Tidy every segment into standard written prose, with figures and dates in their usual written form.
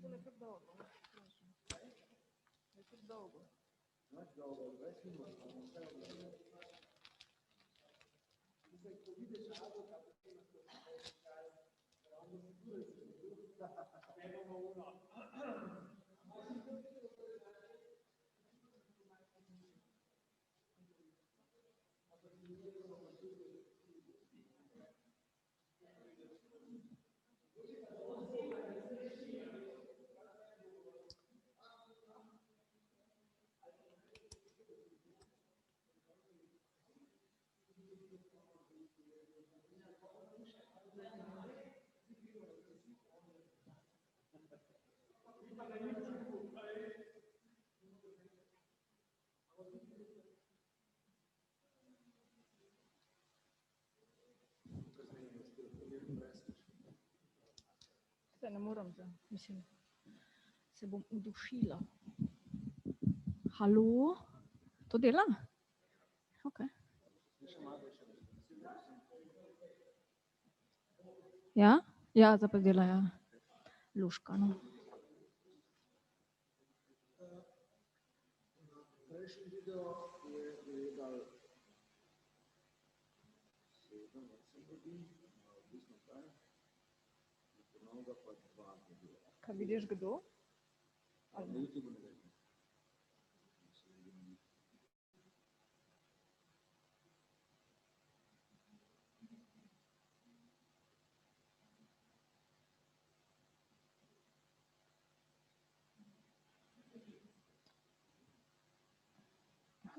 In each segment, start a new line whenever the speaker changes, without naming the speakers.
tole kar dolgo. Je kar dolgo. Se ne moram, mislim, se bom udušila. Halo? To dela? Ok. Ja? Ja, zdaj pa dela, ja. Luška, no.
Prejšnji video je gledal 7-8 ljudi, odvisno kaj, ponovno pa 2 video.
Kaj vidiš kdo?
Na YouTube ne vem.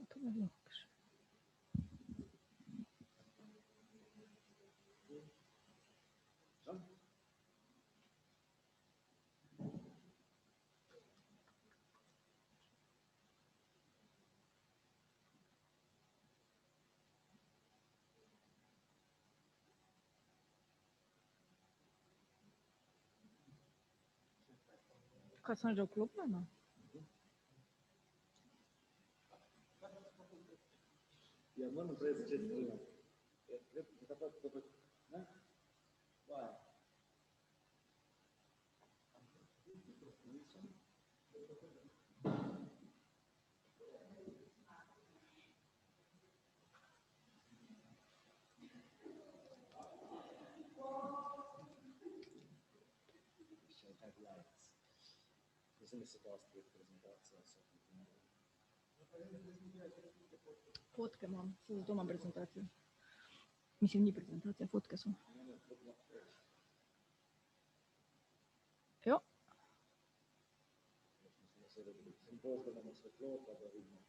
To ne vem. Kaj sem že vklopljena?
Ja, moram prej začeti snemati. Ne? Vaja. Mislim, da se dosti prezentacija so.
Fotke imam, zato imam prezentacijo. Mislim, ni prezentacija, fotke so. Jo.
Sem bolj, da bomo svetlo, pa da vidimo.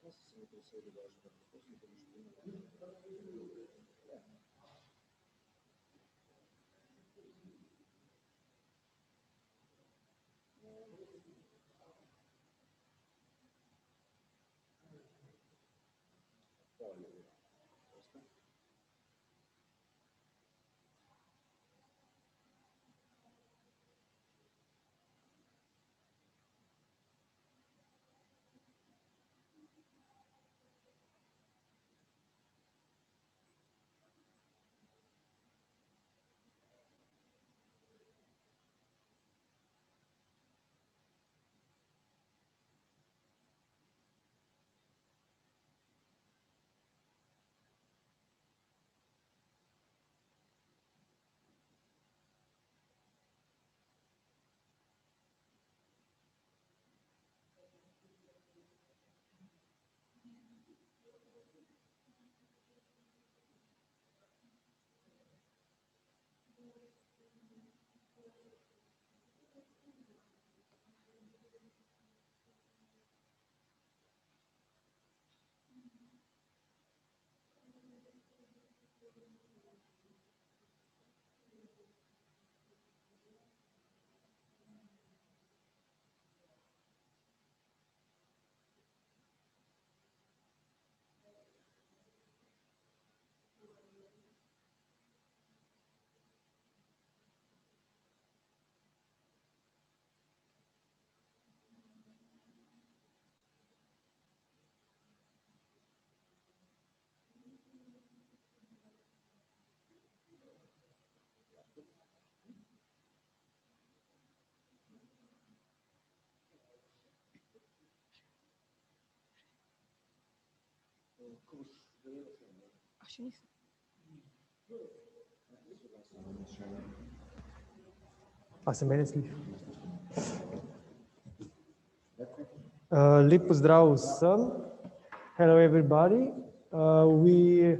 Kako se mi to vse dogaja, da kako smo to mišljeni?
Ще нищо.
Se mene sliši? Lep pozdrav vsem. Hello everybody. We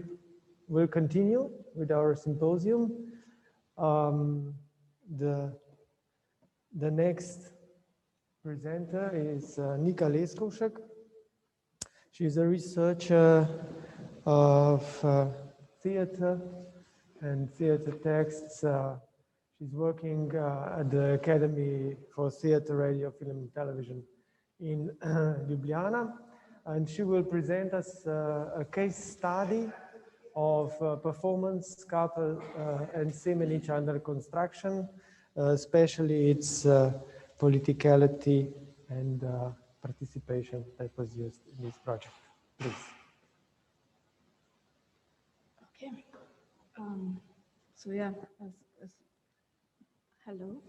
will continue with our symposium. The next presenter is Nika Leskovšek. She is a researcher of theater and theater texts. She's working at the Academy for Theater, Radio, Film and Television in Ljubljana, and she will present us a case study of performance, couple and Semenic under construction, especially its politicality and participation that was used in this project. Please.
Okay. So yeah, hello.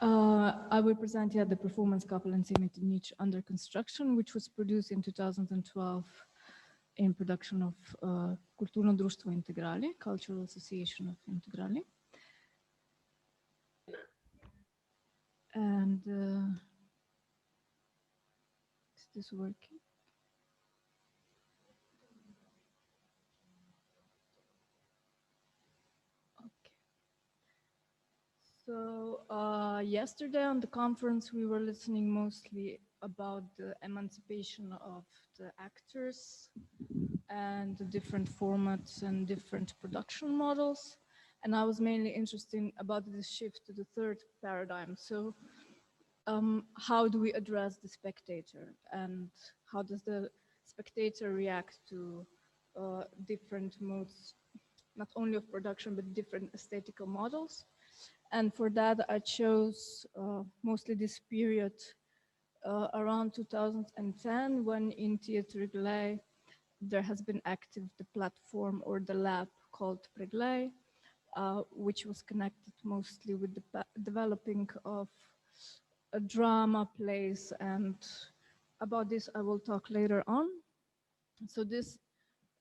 I will present here the performance couple and Semenic under construction, which was produced in 2012 in production of Kulturno društvo Integrali, Cultural Association of Integrali. And is this working? Okay. So yesterday on the conference, we were listening mostly about the emancipation of the actors and the different formats and different production models. And I was mainly interested about this shift to the third paradigm. So how do we address the spectator, and how does the spectator react to different modes, not only of production, but different aesthetical models? And for that, I chose mostly this period around 2010, when in Theatre Preglej there has been active the platform or the lab called Preglej, which was connected mostly with the developing of a drama plays, and about this I will talk later on. So this,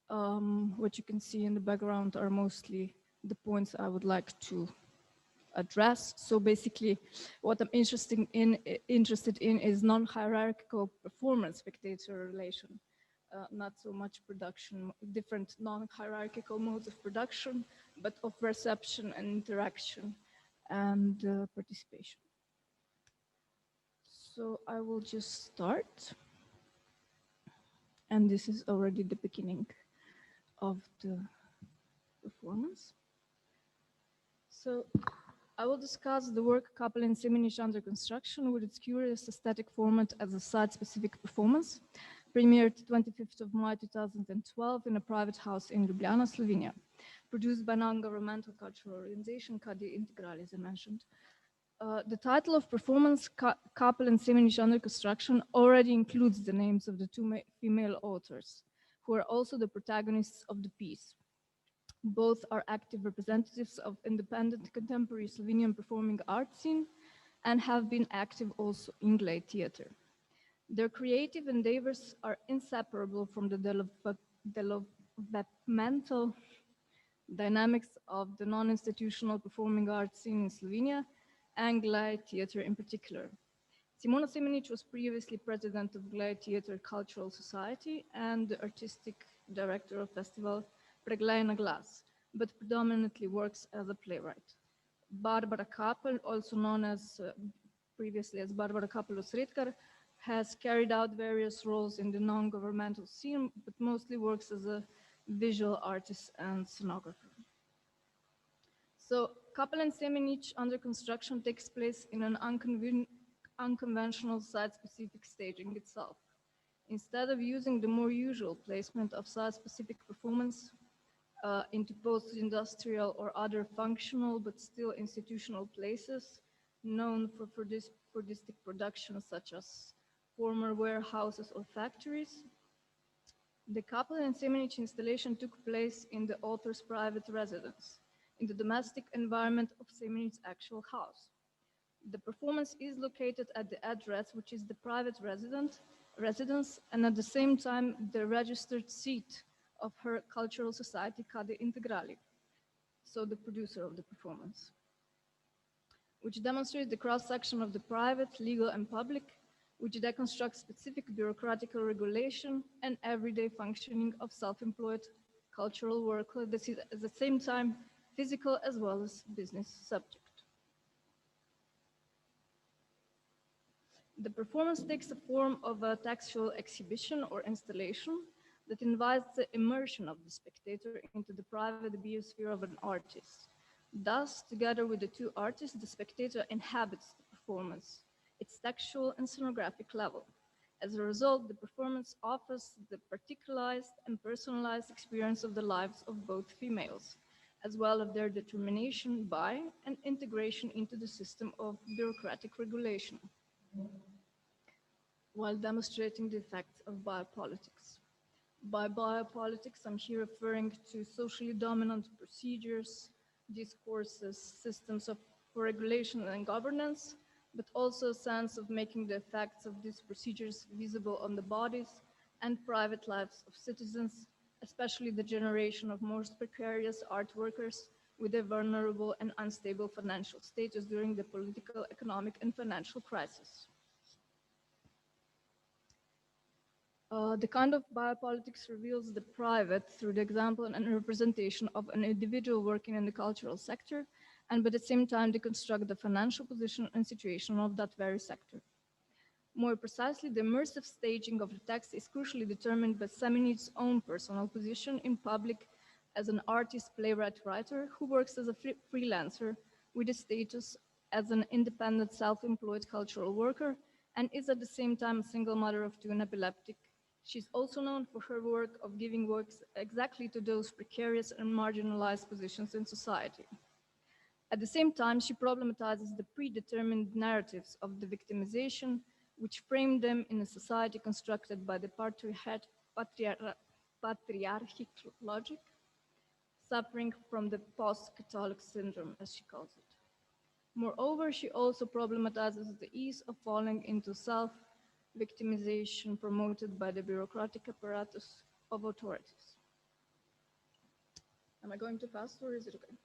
what you can see in the background, are mostly the points I would like to address. So basically, what I'm interested in is non-hierarchical performance-spectator relation, not so much production, different non-hierarchical modes of production, but of perception and interaction and participation. So I will just start. And this is already the beginning of the performance. So I will discuss the work Couple and Semenic under construction with its curious aesthetic format as a site-specific performance, premiered 25th of May 2012 in a private house in Ljubljana, Slovenia, produced by non-governmental cultural organization Kadi Integral, as I mentioned. The title of performance, Couple and Semenic under construction, already includes the names of the two female authors, who are also the protagonists of the piece. Both are active representatives of independent contemporary Slovenian performing art scene and have been active also in Glej theater. Their creative endeavors are inseparable from the developmental dynamics of the non-institutional performing art scene in Slovenia and Glej theater in particular. Simona Semenic was previously president of Glej Theater Cultural Society and the artistic director of festival Preglej na glas, but predominantly works as a playwright. Barbara Kapel, also known as previously as Barbara Kapel-Osredkar, has carried out various roles in the non-governmental scene, but mostly works as a visual artist and scenographer. So Couple and Semenic under construction takes place in an unconventional site-specific staging itself. Instead of using the more usual placement of site-specific performance into post-industrial or other functional but still institutional places known for Fordistic productions such as former warehouses or factories, the Couple and Semenic installation took place in the author's private residence, in the domestic environment of Semenic's actual house. The performance is located at the address, which is the private residence, and at the same time, the registered seat of her cultural society, Cade Integrali, so the producer of the performance, which demonstrates the cross-section of the private, legal, and public, which deconstructs specific bureaucratic regulation and everyday functioning of self-employed cultural worker that is at the same time physical as well as business subject. The performance takes the form of a textual exhibition or installation that invites the immersion of the spectator into the private biosphere of an artist. Thus, together with the two artists, the spectator inhabits the performance, its textual and scenographic level. As a result, the performance offers the particularized and personalized experience of the lives of both females, as well as their determination by and integration into the system of bureaucratic regulation, while demonstrating the effects of biopolitics. By biopolitics, I'm here referring to socially dominant procedures, discourses, systems of for regulation and governance, but also a sense of making the effects of these procedures visible on the bodies and private lives of citizens, especially the generation of most precarious art workers with a vulnerable and unstable financial status during the political, economic, and financial crisis. The kind of biopolitics reveals the private through the example and representation of an individual working in the cultural sector, and at the same time deconstruct the financial position and situation of that very sector. More precisely, the immersive staging of the text is crucially determined by Semenic's own personal position in public as an artist, playwright, writer who works as a freelancer with a status as an independent, self-employed cultural worker and is at the same time a single mother of two and epileptic. She's also known for her work of giving works exactly to those precarious and marginalized positions in society. At the same time, she problematizes the predetermined narratives of the victimization, which frame them in a society constructed by the patriarchic logic, suffering from the post-Catholic syndrome, as she calls it. Moreover, she also problematizes the ease of falling into self-victimization promoted by the bureaucratic apparatus of authorities. Am I going too fast or is it okay?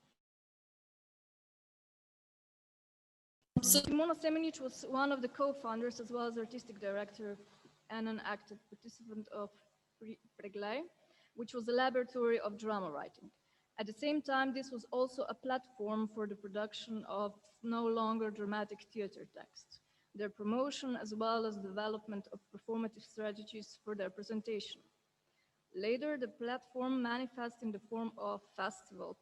So Simona Semenic was one of the co-founders as well as artistic director and an active participant of Preglej, which was a laboratory of drama writing. At the same time, this was also a platform for the production of no longer dramatic theater texts, their promotion as well as development of performative strategies for their presentation. Later, the platform manifests in the form of festival.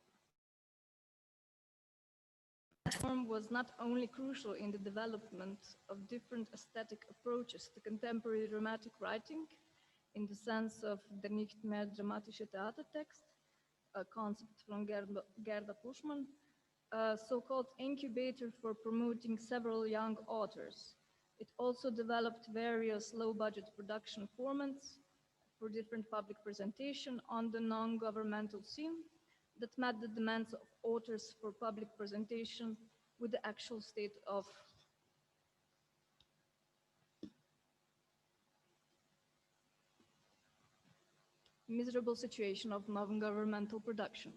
The platform was not only crucial in the development of different aesthetic approaches to contemporary dramatic writing, in the sense of the nicht mehr dramatische Theatertext, a concept from Gerda Puschmann, a so-called incubator for promoting several young authors. It also developed various low-budget production formats for different public presentation on the non-governmental scene that met the demands of authors for public presentation with the actual state of miserable situation of non-governmental production.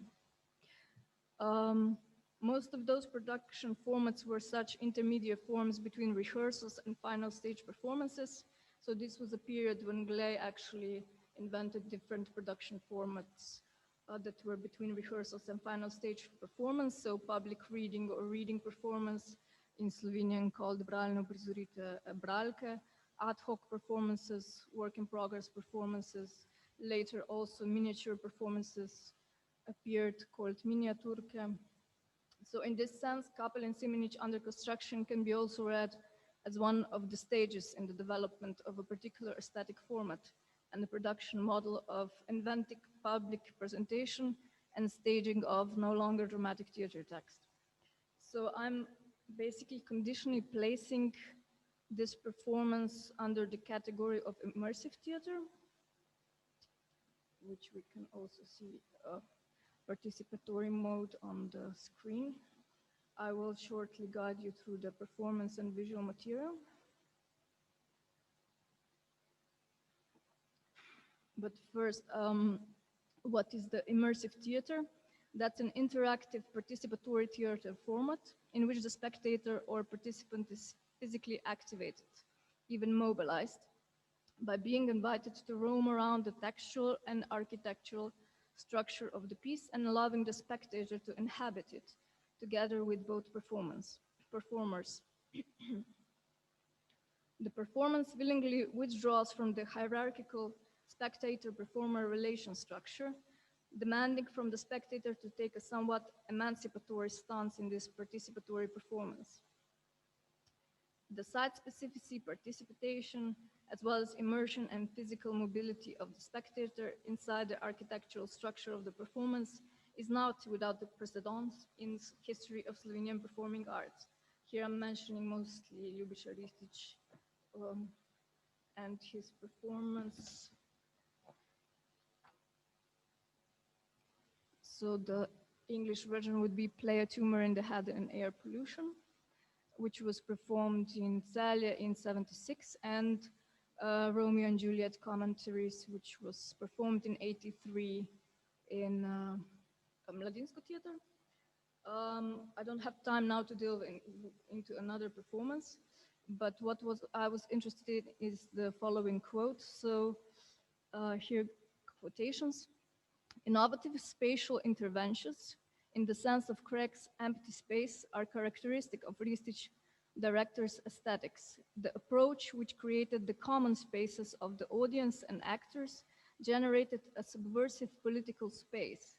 Most of those production formats were such intermediate forms between rehearsals and final stage performances. So this was a period when Gley actually invented different production formats that were between rehearsals and final stage performance. So public reading or reading performance, in Slovenian called bralno prizorite bralke, ad hoc performances, work in progress performances, later also miniature performances appeared called miniaturke. So in this sense, Kapel and Semenic under construction can be also read as one of the stages in the development of a particular aesthetic format and the production model of inventing public presentation and staging of no longer dramatic theater text. So I'm basically conditionally placing this performance under the category of immersive theater, which we can also see participatory mode on the screen. I will shortly guide you through the performance and visual material. But first, what is the immersive theater? That's an interactive participatory theater format in which the spectator or participant is physically activated, even mobilized, by being invited to roam around the textual and architectural structure of the piece and allowing the spectator to inhabit it, together with both performers. The performance willingly withdraws from the hierarchical spectator-performer relation structure, demanding from the spectator to take a somewhat emancipatory stance in this participatory performance. The site-specificity, participation, as well as immersion and physical mobility of the spectator inside the architectural structure of the performance is not without the precedence in history of Slovenian performing arts. Here I'm mentioning mostly Ljubiša Ristic and his performance. So the English version would be Play a Tumor in the Head and Air Pollution, which was performed in Celje in '76, and Romeo and Juliet Commentaries, which was performed in '83 in Mladinsko Theater. I don't have time now to delve into another performance, but I was interested in is the following quote. So here, quotations. Innovative spatial interventions in the sense of Craig's empty space are characteristic of Ristic director's aesthetics. The approach which created the common spaces of the audience and actors generated a subversive political space,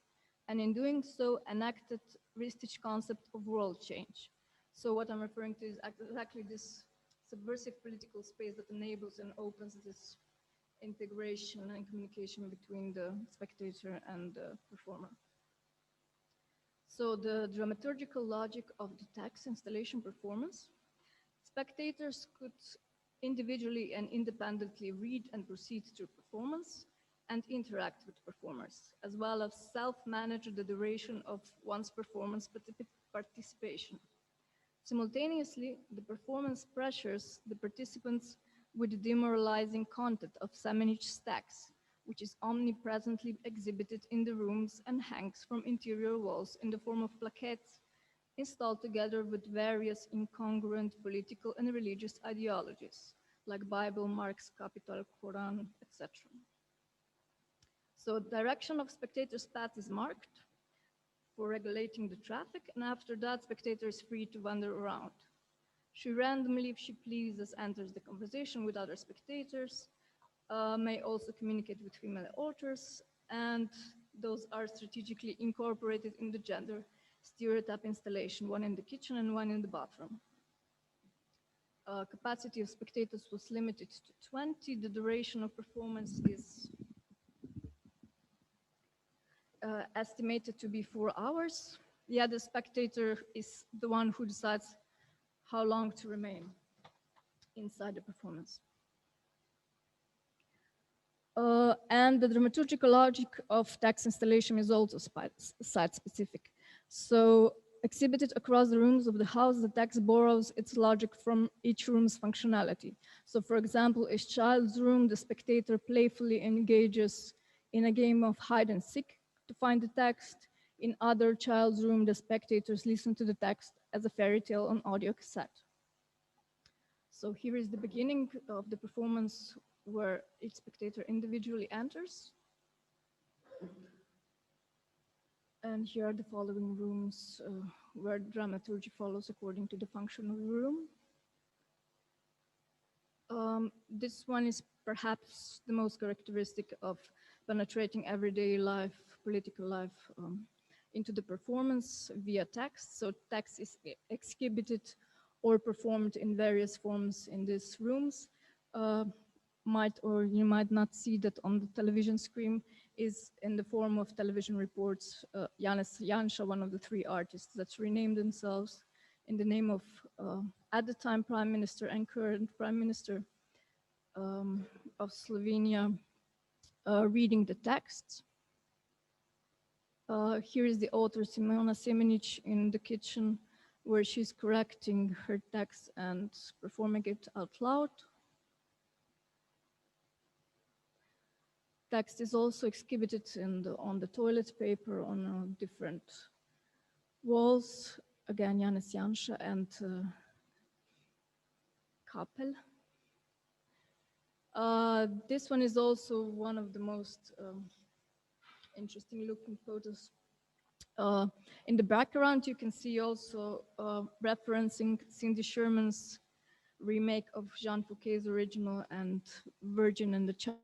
and in doing so enacted Ristic concept of world change. So what I'm referring to is exactly this subversive political space that enables and opens this integration and communication between the spectator and the performer. So the dramaturgical logic of the text installation performance. Spectators could individually and independently read and proceed through performance and interact with performers, as well as self-manage the duration of one's performance participation. Simultaneously, the performance pressures the participants with the demoralizing content of Semenich stacks, which is omnipresently exhibited in the rooms and hangs from interior walls in the form of plaquettes installed together with various incongruent political and religious ideologies, like Bible, Marx, Capital, Quran, etc. So direction of spectators' path is marked for regulating the traffic, and after that, spectator is free to wander around. She randomly, if she pleases, enters the conversation with other spectators, may also communicate with female authors, and those are strategically incorporated in the gender stereotype installation, one in the kitchen and one in the bathroom. Capacity of spectators was limited to 20. The duration of performance is estimated to be 4 hours. Yeah, the spectator is the one who decides how long to remain inside the performance. And the dramaturgical logic of text installation is also site-specific. So exhibited across the rooms of the house, the text borrows its logic from each room's functionality. So for example, in a child's room, the spectator playfully engages in a game of hide and seek to find the text. In other child's room, the spectators listen to the text as a fairy tale on audio cassette. So here is the beginning of the performance where each spectator individually enters. And here are the following rooms where dramaturgy follows according to the function of the room. This one is perhaps the most characteristic of penetrating everyday life, political life, into the performance via text. So text is exhibited or performed in various forms in these rooms. Might or you might not see that on the television screen is in the form of television reports. Janez Janša, one of the 3 artists that renamed themselves in the name of, at the time, Prime Minister and current Prime Minister of Slovenia, reading the texts. Here is the author Simona Semenic in the kitchen, where she's correcting her text and performing it out loud. Text is also exhibited on the toilet paper on different walls. Again, Janis Janša and Kapel. This one is also one of the most interesting looking photos. In the background, you can see also referencing Cindy Sherman's remake of Jean Fouquet's original and Virgin and the Child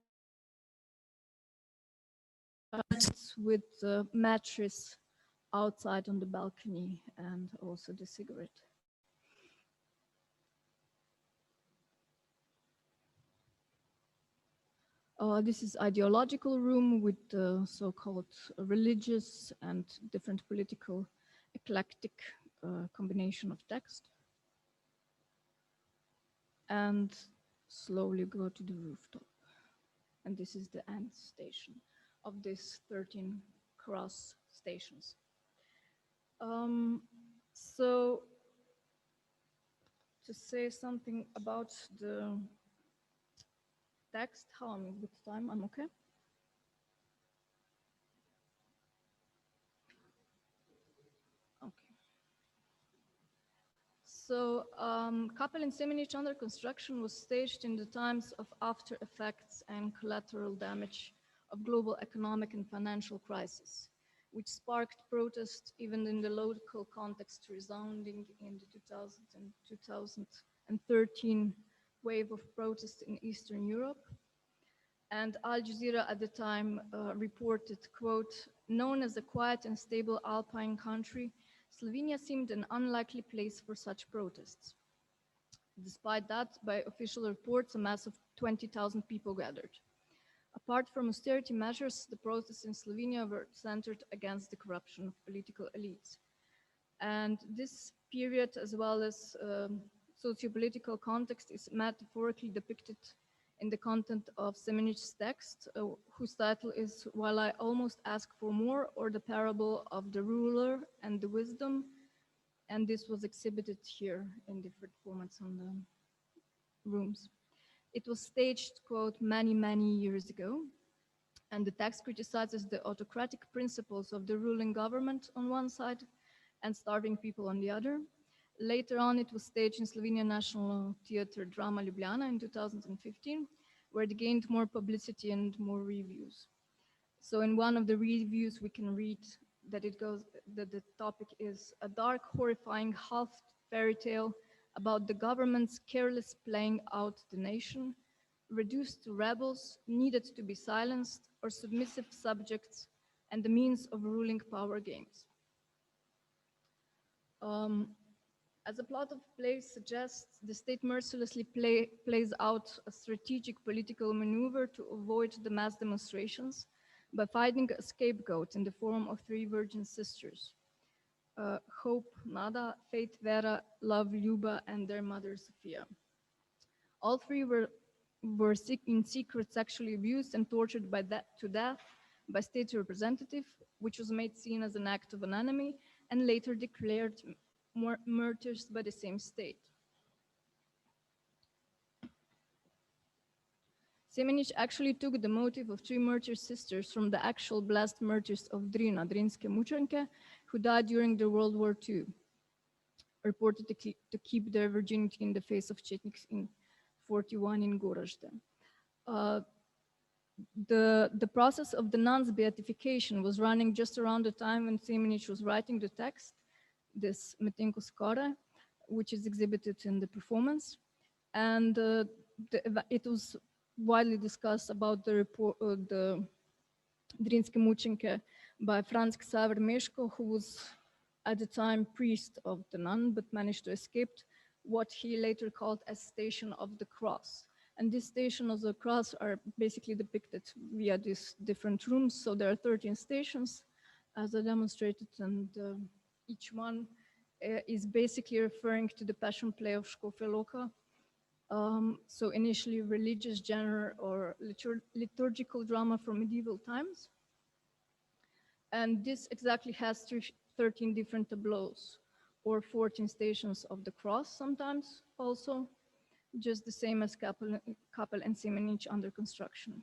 with the mattress outside on the balcony and also the cigarette. This is ideological room with the so-called religious and different political eclectic combination of text. And slowly go to the rooftop. And this is the end station of these 13 cross stations. So to say something about the text, how I'm with time, I'm okay? Okay. So Kapel and Semenic under construction was staged in the times of after effects and collateral damage of global economic and financial crisis, which sparked protest even in the local context, resounding in the 2000 and 2013 wave of protest in Eastern Europe. And Al Jazeera at the time reported, quote, known as a quiet and stable alpine country, Slovenia seemed an unlikely place for such protests. Despite that, by official reports, a mass of 20,000 people gathered. Apart from austerity measures, the protests in Slovenia were centered against the corruption of political elites. And this period, as well as socio-political context, is metaphorically depicted in the content of Semenic's text, whose title is While I Almost Ask for More, or the Parable of the Ruler and the Wisdom. And this was exhibited here in different formats on the rooms. It was staged, quote, many, many years ago. And the text criticizes the autocratic principles of the ruling government on one side and starving people on the other. Later on, it was staged in Slovenia National Theatre Drama Ljubljana in 2015, where it gained more publicity and more reviews. So in one of the reviews, we can read that that the topic is a dark, horrifying half fairy tale about the government's careless playing out the nation, reduced to rebels, needed to be silenced, or submissive subjects, and the means of ruling power games. As the plot of the play suggests, the state mercilessly plays out a strategic political maneuver to avoid the mass demonstrations by finding a scapegoat in the form of three virgin sisters, Hope, Nada, Faith, Vera, Love, Ljuba, and their mother, Sofia. All three were in secret sexually abused and tortured to death by state representative, which was made seen as an act of an enemy and later declared martyrs by the same state. Semenic actually took the motive of three martyr sisters from the actual blessed martyrs of Drina, Drinske mučenke, who died during the World War II, reported to keep their virginity in the face of Chetniks in 41 in Gorazde. The process of the nuns' beatification was running just around the time when Semenic was writing the text, this Metenko Skore, which is exhibited in the performance. And it was widely discussed about the report, the Drinske mučenke by Franz Xaver Meško, who was at the time priest of the nun, but managed to escape what he later called as Station of the Cross. And this Station of the Cross are basically depicted via these different rooms. So there are 13 stations, as I demonstrated, and each one is basically referring to the passion play of Škofja Loka. So initially religious genre or liturgical drama from medieval times. And this exactly has 13 different tableaus, or 14 stations of the cross sometimes also, just the same as Kappel and Semenich under construction.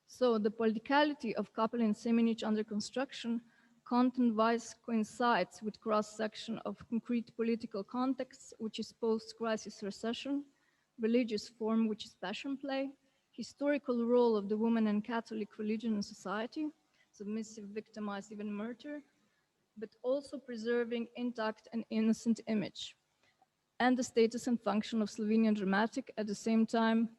So the politicality of Kappel and Semenich under construction content-wise coincides with cross-section of concrete political context, which is post-crisis recession, religious form, which is passion play, historical role of the woman in Catholic religion and society, submissive, victimized, even murder, but also preserving intact and innocent image, and the status and function of Slovenian dramatic at the same time,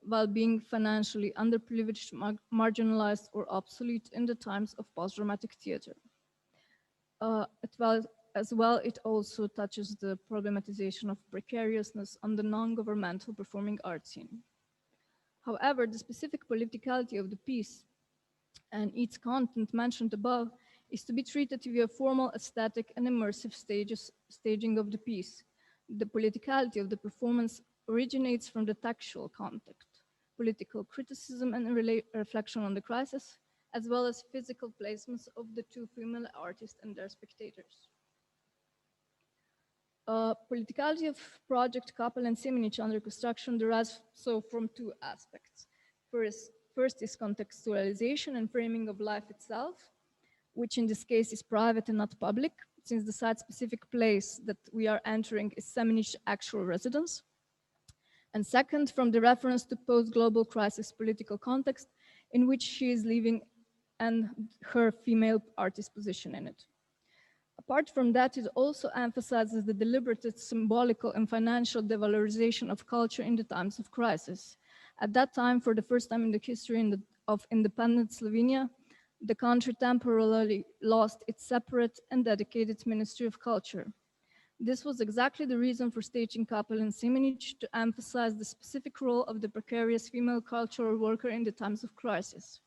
while being financially underprivileged, marginalized, or obsolete in the times of post-dramatic theater. As well, it also touches the problematization of precariousness on the non-governmental performing art scene. However, the specific politicality of the piece and its content mentioned above is to be treated via formal, aesthetic, and immersive staging of the piece. The politicality of the performance originates from the textual context, political criticism and reflection on the crisis, as well as physical placements of the two female artists and their spectators. Politicality of project Kappel and Semenich under construction derives from two aspects. First is contextualization and framing of life itself, which in this case is private and not public, since the site-specific place that we are entering is Semenich's actual residence. And second, from the reference to post-global crisis political context in which she is living and her female artist position in it. Apart from that, it also emphasizes the deliberate symbolical and financial devalorization of culture in the times of crisis. At that time, for the first time in the history of independent Slovenia, the country temporarily lost its separate and dedicated Ministry of Culture. This was exactly the reason for staging Kappel and Semenich, to emphasize the specific role of the precarious female cultural worker in the times of crisis.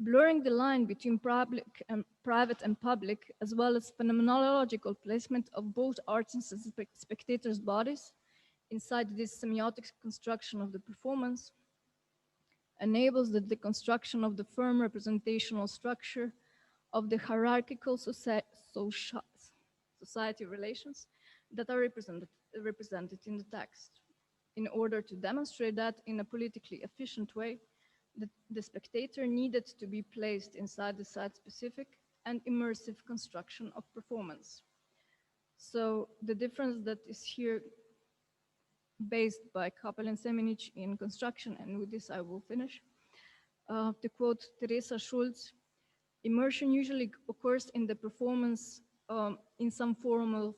Blurring the line between private and public, as well as phenomenological placement of both artists and spectators' bodies inside this semiotic construction of the performance, enables the deconstruction of the firm representational structure of the hierarchical society relations that are represented in the text. In order to demonstrate that in a politically efficient way, the spectator needed to be placed inside the site-specific and immersive construction of performance. So the difference that is here based by Kappel and Semenich in construction, and with this I will finish. To quote Teresa Schulz, immersion usually occurs in the performance in some form of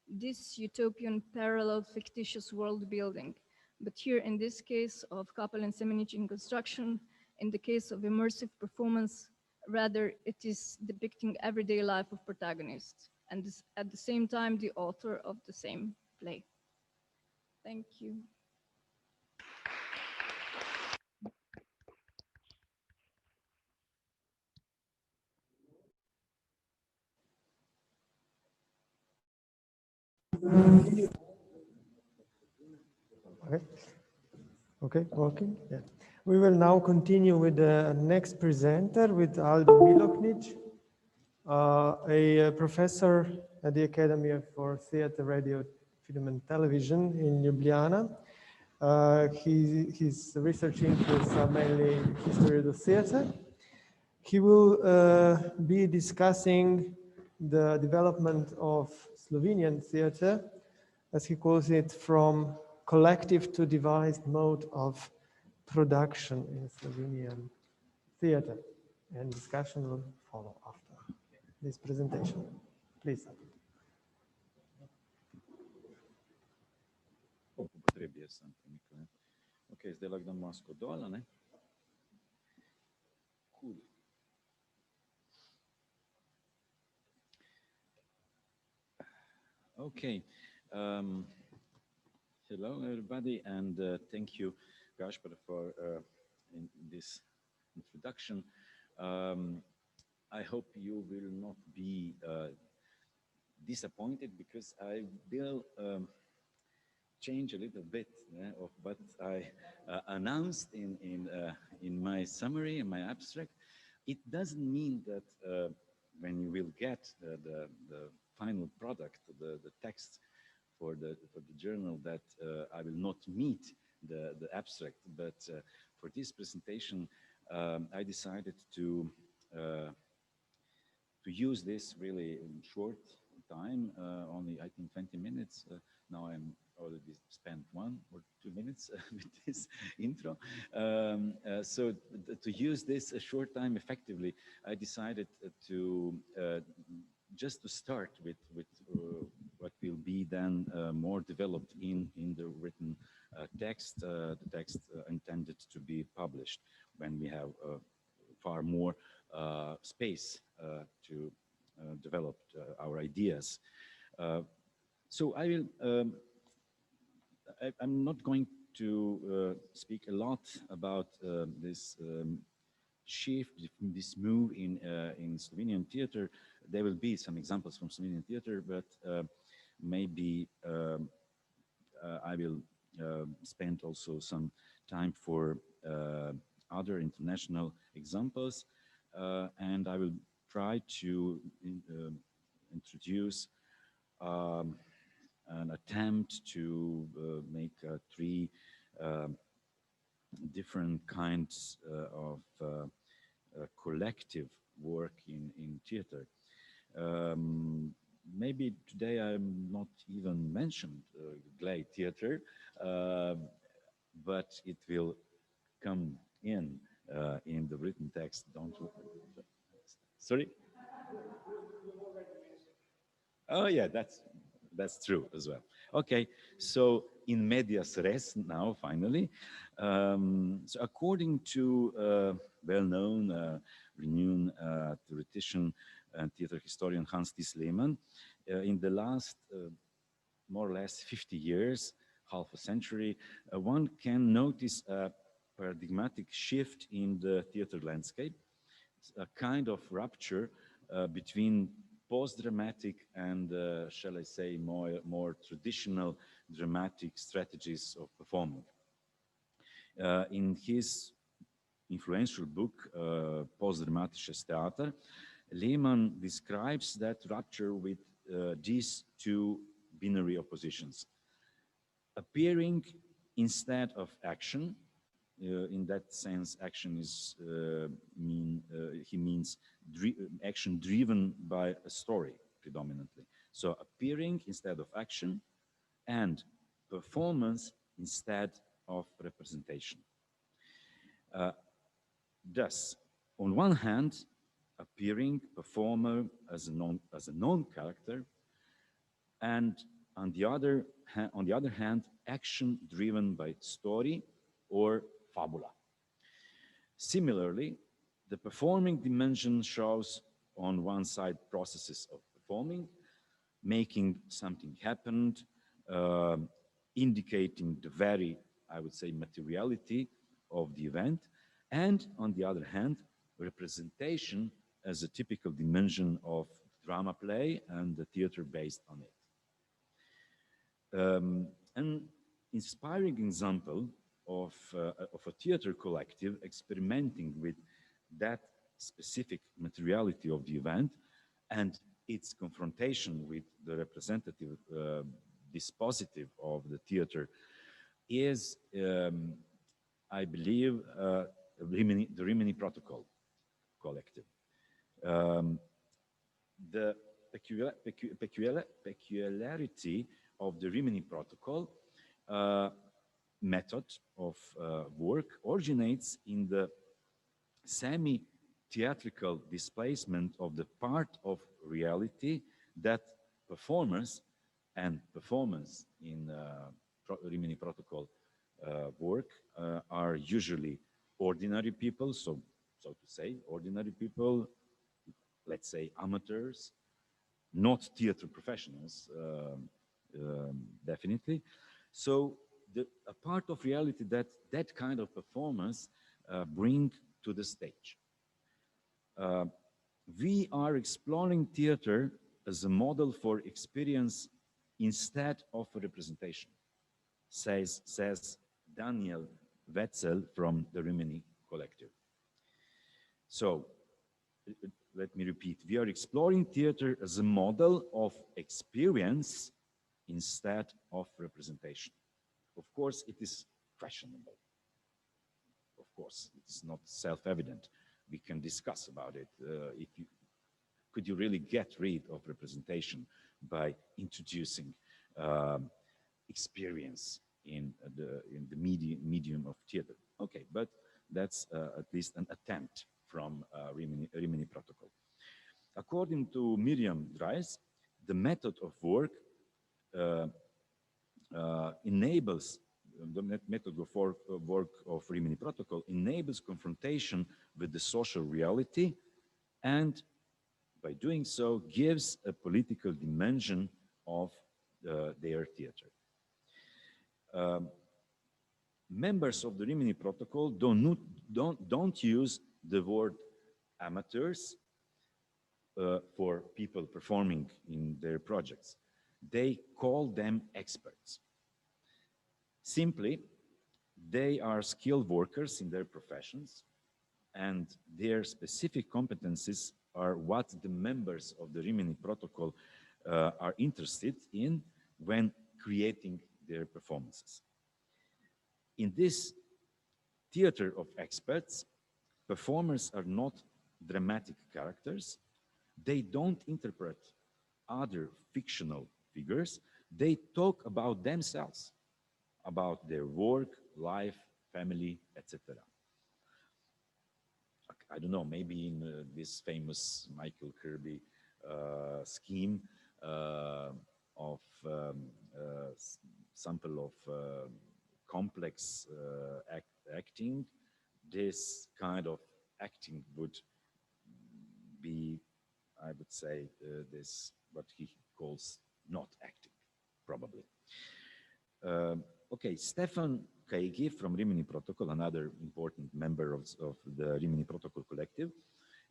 this utopian parallel fictitious world building. But here in this case of Kappel and Semenich in construction, in the case of immersive performance, rather it is depicting everyday life of protagonists, and this, at the same time the author of the same play. Thank you.
Okay, working? Yeah. We will now continue with the next presenter, with Aldo Miloknic, a professor at the Academy for Theatre, Radio, Film and Television in Ljubljana. His research interests are mainly history of the theatre. He will be discussing the development of Slovenian theatre, as he calls it, from collective to devised mode of production in Slovenian theatre. And discussion will follow after this presentation. Please.
Upotrebi jaz sem premikal, ne. Ok, zdaj lahko dam masko dol, ne. Cool. Okay. Hello, everybody, and thank you, Gaspar, for in this introduction. I hope you will not be disappointed, because I will change a little bit of what I announced in my summary, in my abstract. It doesn't mean that when you will get the final product, the text for the journal, that I will not meet the abstract. But for this presentation, I decided uh, to use this really in short time, only I think 20 minutes. Now I'm already spent 1 or 2 minutes with this intro. So to use this a short time effectively, I decided to just to start with what will be then more developed in the written text, the text intended to be published when we have far more space to develop our ideas. So I will, I'm not going to speak a lot about this shift, this move in Slovenian theater. There will be some examples from Slovenian theater, but maybe I will spend also some time for other international examples, and I will try to introduce an attempt to make 3 different kinds of collective work in theater. Maybe today I'm not even mentioned Glay Theater, but it will come in the written text. Don't look. Sorry. Oh yeah, that's true as well. Okay, so in medias res now, finally. So according to well-known, renowned theoretician and theater historian Hans Ties Lehmann, in the last more or less 50 years, half a century, one can notice a paradigmatic shift in the theater landscape, a kind of rupture between post-dramatic and, shall I say, more traditional dramatic strategies of performing. In his influential book, Postdramatisches Theater, Lehmann describes that rupture with these 2 binary oppositions. Appearing instead of action, in that sense, action is he means action driven by a story predominantly. So appearing instead of action, and performance instead of representation. Thus, on one hand, appearing performer as a known character, and on the other hand, action driven by story or fabula. Similarly, the performing dimension shows on one side processes of performing, making something happen, indicating the very, I would say, materiality of the event, and on the other hand, representation as a typical dimension of drama play and the theater based on it. An inspiring example of a theater collective experimenting with that specific materiality of the event and its confrontation with the representative dispositive of the theater is, I believe, the Rimini Protocol collective. The peculiarity of the Rimini Protocol method of work originates in the semi-theatrical displacement of the part of reality that performers and performance in Rimini Protocol work are usually ordinary people, so to say, ordinary people, let's say amateurs, not theater professionals, definitely. So a part of reality that kind of performance bring to the stage. We are exploring theater as a model for experience instead of a representation, says Daniel Wetzel from the Rimini Collective. So let me repeat, we are exploring theater as a model of experience instead of representation. Of course, it is questionable. Of course, it's not self-evident. We can discuss about it. Could you really get rid of representation by introducing experience in the medium of theater? Okay, but that's at least an attempt from Rimini Protocol. According to Miriam Dries, the method of work enables the method of work of Rimini Protocol enables confrontation with the social reality, and by doing so gives a political dimension of their theater. Members of the Rimini Protocol don't use the word amateurs for people performing in their projects. They call them experts. Simply, they are skilled workers in their professions, and their specific competencies are what the members of the Rimini Protocol are interested in when creating their performances. In this theater of experts, performers are not dramatic characters. They don't interpret other fictional figures. They talk about themselves, about their work, life, family, etc. I don't know, maybe in this famous Michael Kirby scheme of sample of complex acting, this kind of acting would be, I would say, this what he calls not acting, probably. Okay, Stefan Kaigi from Rimini Protocol, another important member of the Rimini Protocol collective,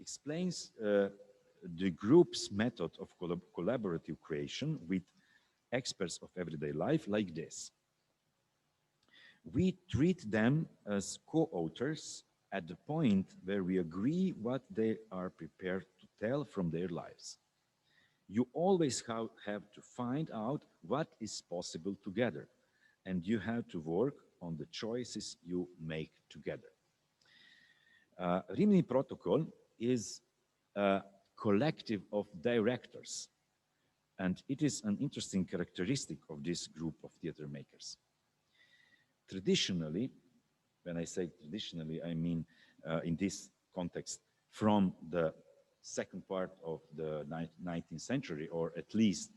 explains the group's method of collaborative creation with experts of everyday life like this. We treat them as co-authors at the point where we agree what they are prepared to tell from their lives. You always have to find out what is possible together, and you have to work on the choices you make together. Rimini Protocol is a collective of directors, and it is an interesting characteristic of this group of theater makers. Traditionally, when I say traditionally, I mean in this context, from the second part of the 19th century, or at least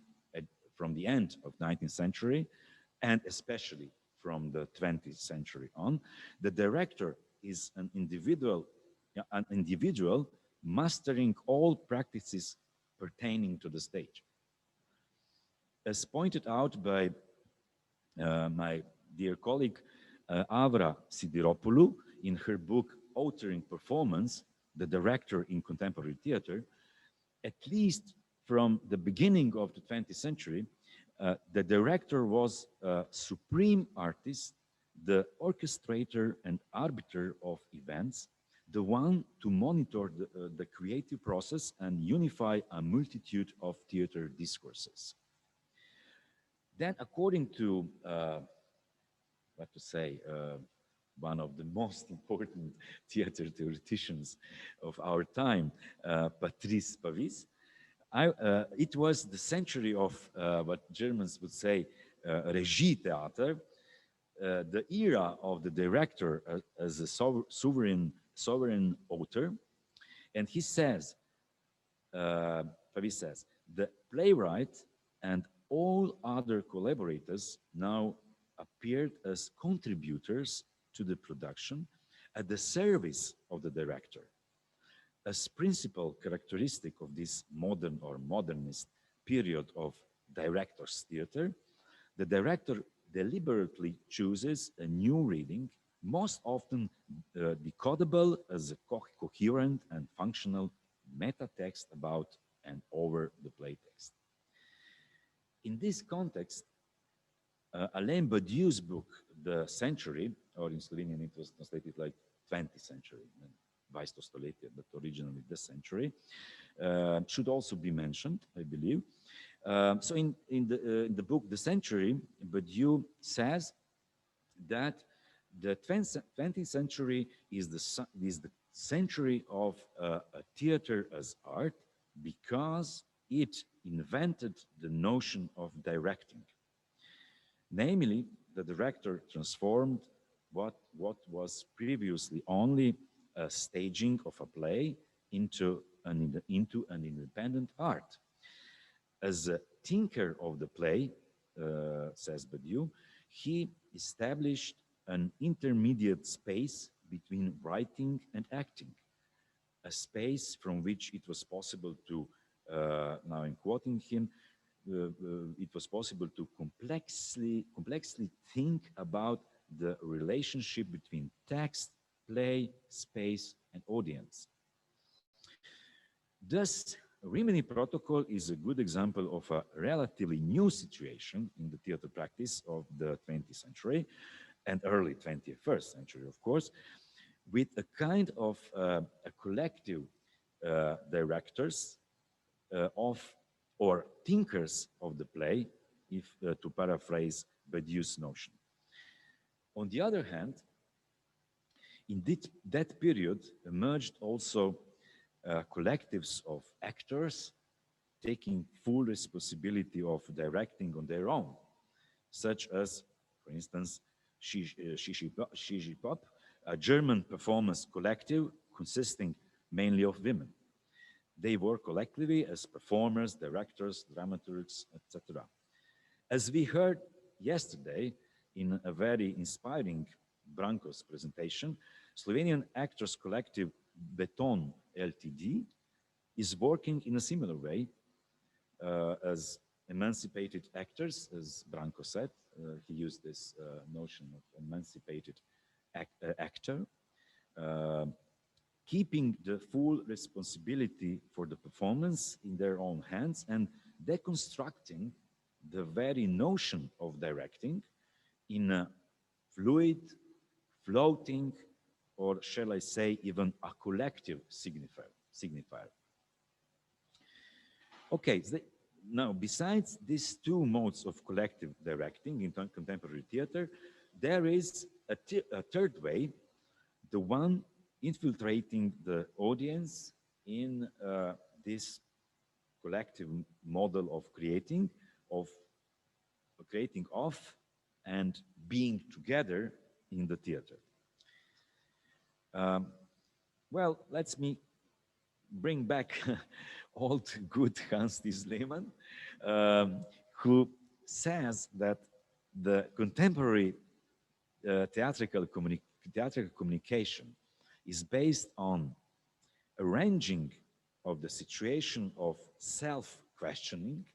from the end of 19th century, and especially from the 20th century on, the director is an individual mastering all practices pertaining to the stage. As pointed out by my dear colleague Avra Sidiropoulou in her book Authoring Performance, the Director in Contemporary Theater, at least from the beginning of the 20th century, the director was a supreme artist, the orchestrator and arbiter of events, the one to monitor the creative process and unify a multitude of theater discourses. Then, according to, what to say, one of the most important theater theoreticians of our time, Patrice Pavis, it was the century of what Germans would say Regietheater, the era of the director as a sovereign author. And he says, Pavis says, the playwright and all other collaborators now appeared as contributors to the production at the service of the director. As principal characteristic of this modern or modernist period of director's theater, the director deliberately chooses a new reading, most often decodable as a coherent and functional meta text about and over the playtext. In this context, Alain Badiou's book, The Century, or in Slovenian it was translated like 20th century, 20. stoletие, but originally the century, should also be mentioned, I believe. So in the book The Century, Badiou says that the 20th century is the century of a theater as art because it invented the notion of directing. Namely, the director transformed what was previously only a staging of a play into an independent art. As a thinker of the play, says Badiou, he established an intermediate space between writing and acting, a space from which it was possible to, now I'm quoting him, it was possible to complexly think about the relationship between text, play, space, and audience. Thus, Rimini Protocol is a good example of a relatively new situation in the theater practice of the 20th century and early 21st century, of course, with a kind of a collective directors of or thinkers of the play, if to paraphrase Badiou's notion. On the other hand, in that period emerged also collectives of actors taking full responsibility of directing on their own, such as, for instance, Shishi Pop, a German performance collective consisting mainly of women. They work collectively as performers, directors, dramaturgs, etc. As we heard yesterday in a very inspiring Branko's presentation, Slovenian Actors Collective Beton Ltd is working in a similar way as emancipated actors, as Branko said. He used this notion of emancipated actor, keeping the full responsibility for the performance in their own hands and deconstructing the very notion of directing in a fluid, floating, or shall I say, even a collective signifier. Okay, so now besides these two modes of collective directing in contemporary theater, there is a third way, the one infiltrating the audience in this collective model of creating of and being together in the theater. Well, let me bring back old good Hans-Thies Lehmann, who says that the contemporary theatrical communication is based on arranging of the situation of self-questioning,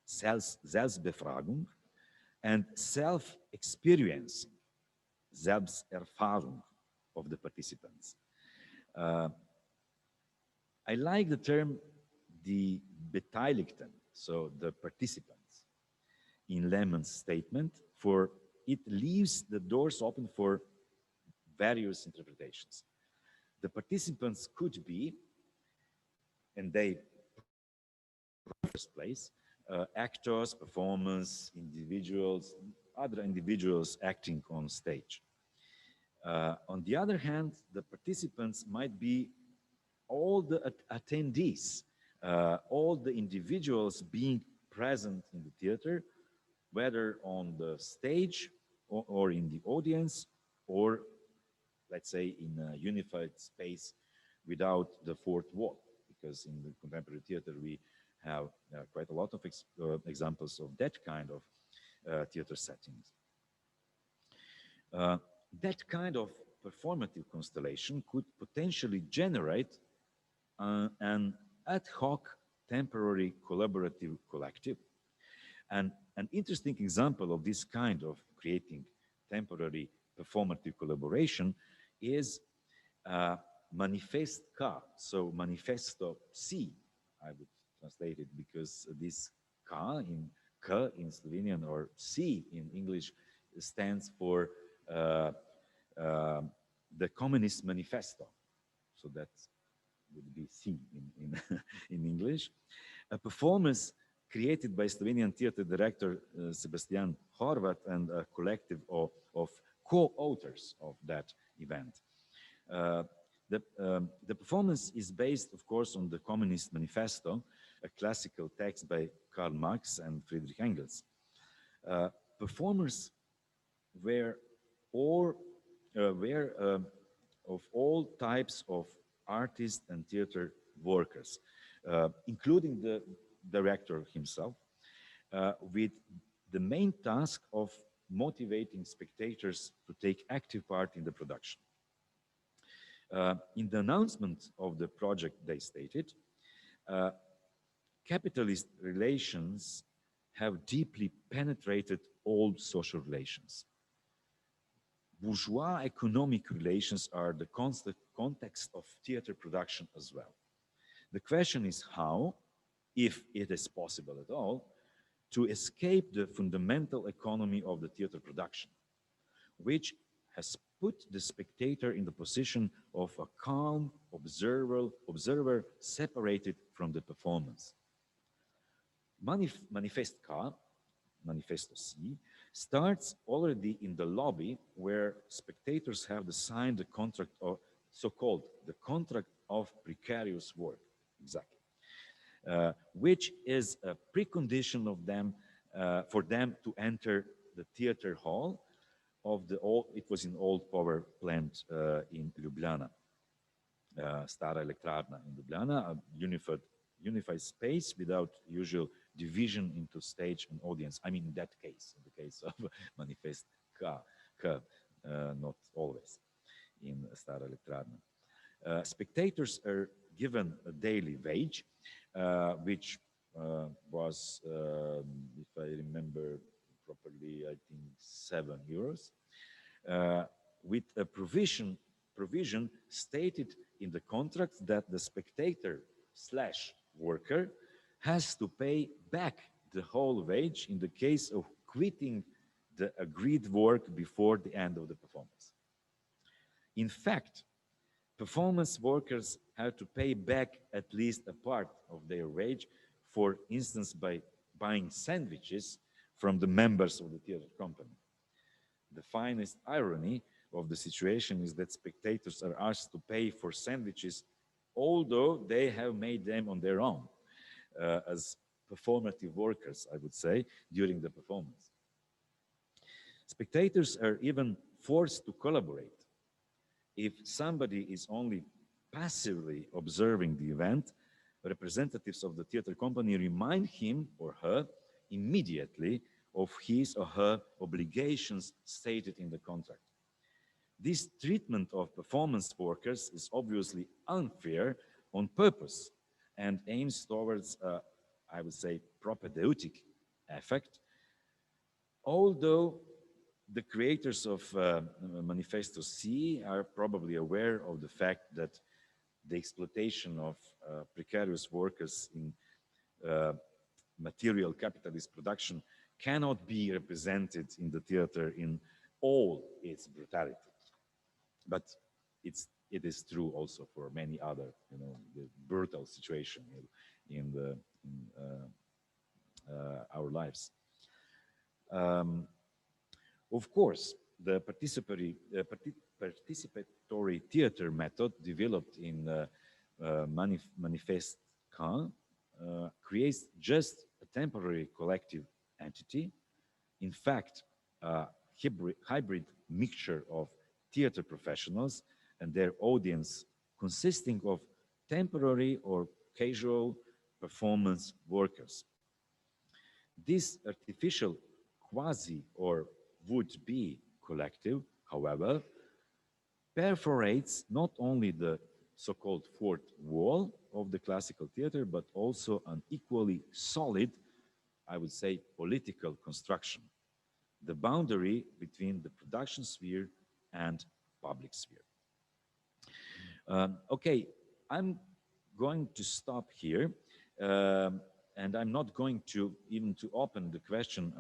Selbstbefragung, and self-experience, Selbsterfahrung of the participants. I like the term the Beteiligten, so the participants, in Lehmann's statement, for it leaves the doors open for various interpretations. The participants could be, and they, in the first place, actors, performers, individuals, other individuals acting on stage. On the other hand, the participants might be all the attendees, all the individuals being present in the theater, whether on the stage or in the audience, or let's say in a unified space without the fourth wall, because in the contemporary theater we have quite a lot of examples of that kind of theater settings. That kind of performative constellation could potentially generate an ad hoc temporary collaborative collective. And an interesting example of this kind of creating temporary performative collaboration is Manifest K, so Manifesto C, I would translate it, because this K in Slovenian or C in English stands for the Communist Manifesto. So that would be C in English. A performance created by Slovenian theater director Sebastian Horvat and a collective of co-authors of that event. Uh, the performance is based, of course, on the Communist Manifesto, a classical text by Karl Marx and Friedrich Engels. Performers were all of all types of artists and theater workers, including the director himself, with the main task of motivating spectators to take active part in the production. In the announcement of the project, they stated, capitalist relations have deeply penetrated all social relations. Bourgeois economic relations are the constant context of theater production as well. The question is how, if it is possible at all, to escape the fundamental economy of the theater production, which has put the spectator in the position of a calm observer separated from the performance. Manifesto C, starts already in the lobby where spectators have to sign the contract of so-called the contract of precarious work, exactly, which is a precondition of them for them to enter the theater hall of the old, it was an old power plant in Ljubljana, Stara Elektrarna in Ljubljana, a unified space without usual division into stage and audience. I mean, in that case, in the case of Manifest K, not always in Stara Elektrarna. Spectators are given a daily wage, which was, if I remember properly, I think €7, with a provision stated in the contract that the spectator / worker has to pay back the whole wage in the case of quitting the agreed work before the end of the performance. In fact, performance workers have to pay back at least a part of their wage, for instance, by buying sandwiches from the members of the theater company. The finest irony of the situation is that spectators are asked to pay for sandwiches although they have made them on their own, as performative workers, I would say, during the performance. Spectators are even forced to collaborate. If somebody is only passively observing the event, representatives of the theater company remind him or her immediately of his or her obligations stated in the contract. This treatment of performance workers is obviously unfair on purpose and aims towards, I would say, propedeutic effect, although the creators of Manifesto C are probably aware of the fact that the exploitation of precarious workers in material capitalist production cannot be represented in the theater in all its brutality. But it is true also for many other, the brutal situation in our lives. Of course, the participatory theater method developed in Manifest K creates just a temporary collective entity. In fact, a hybrid mixture of theater professionals and their audience consisting of temporary or casual performance workers. This artificial quasi or would-be collective, however, perforates not only the so-called fourth wall of the classical theater, but also an equally solid, I would say, political construction, the boundary between the production sphere and public sphere. Okay, I'm going to stop here, and I'm not going to even to open the question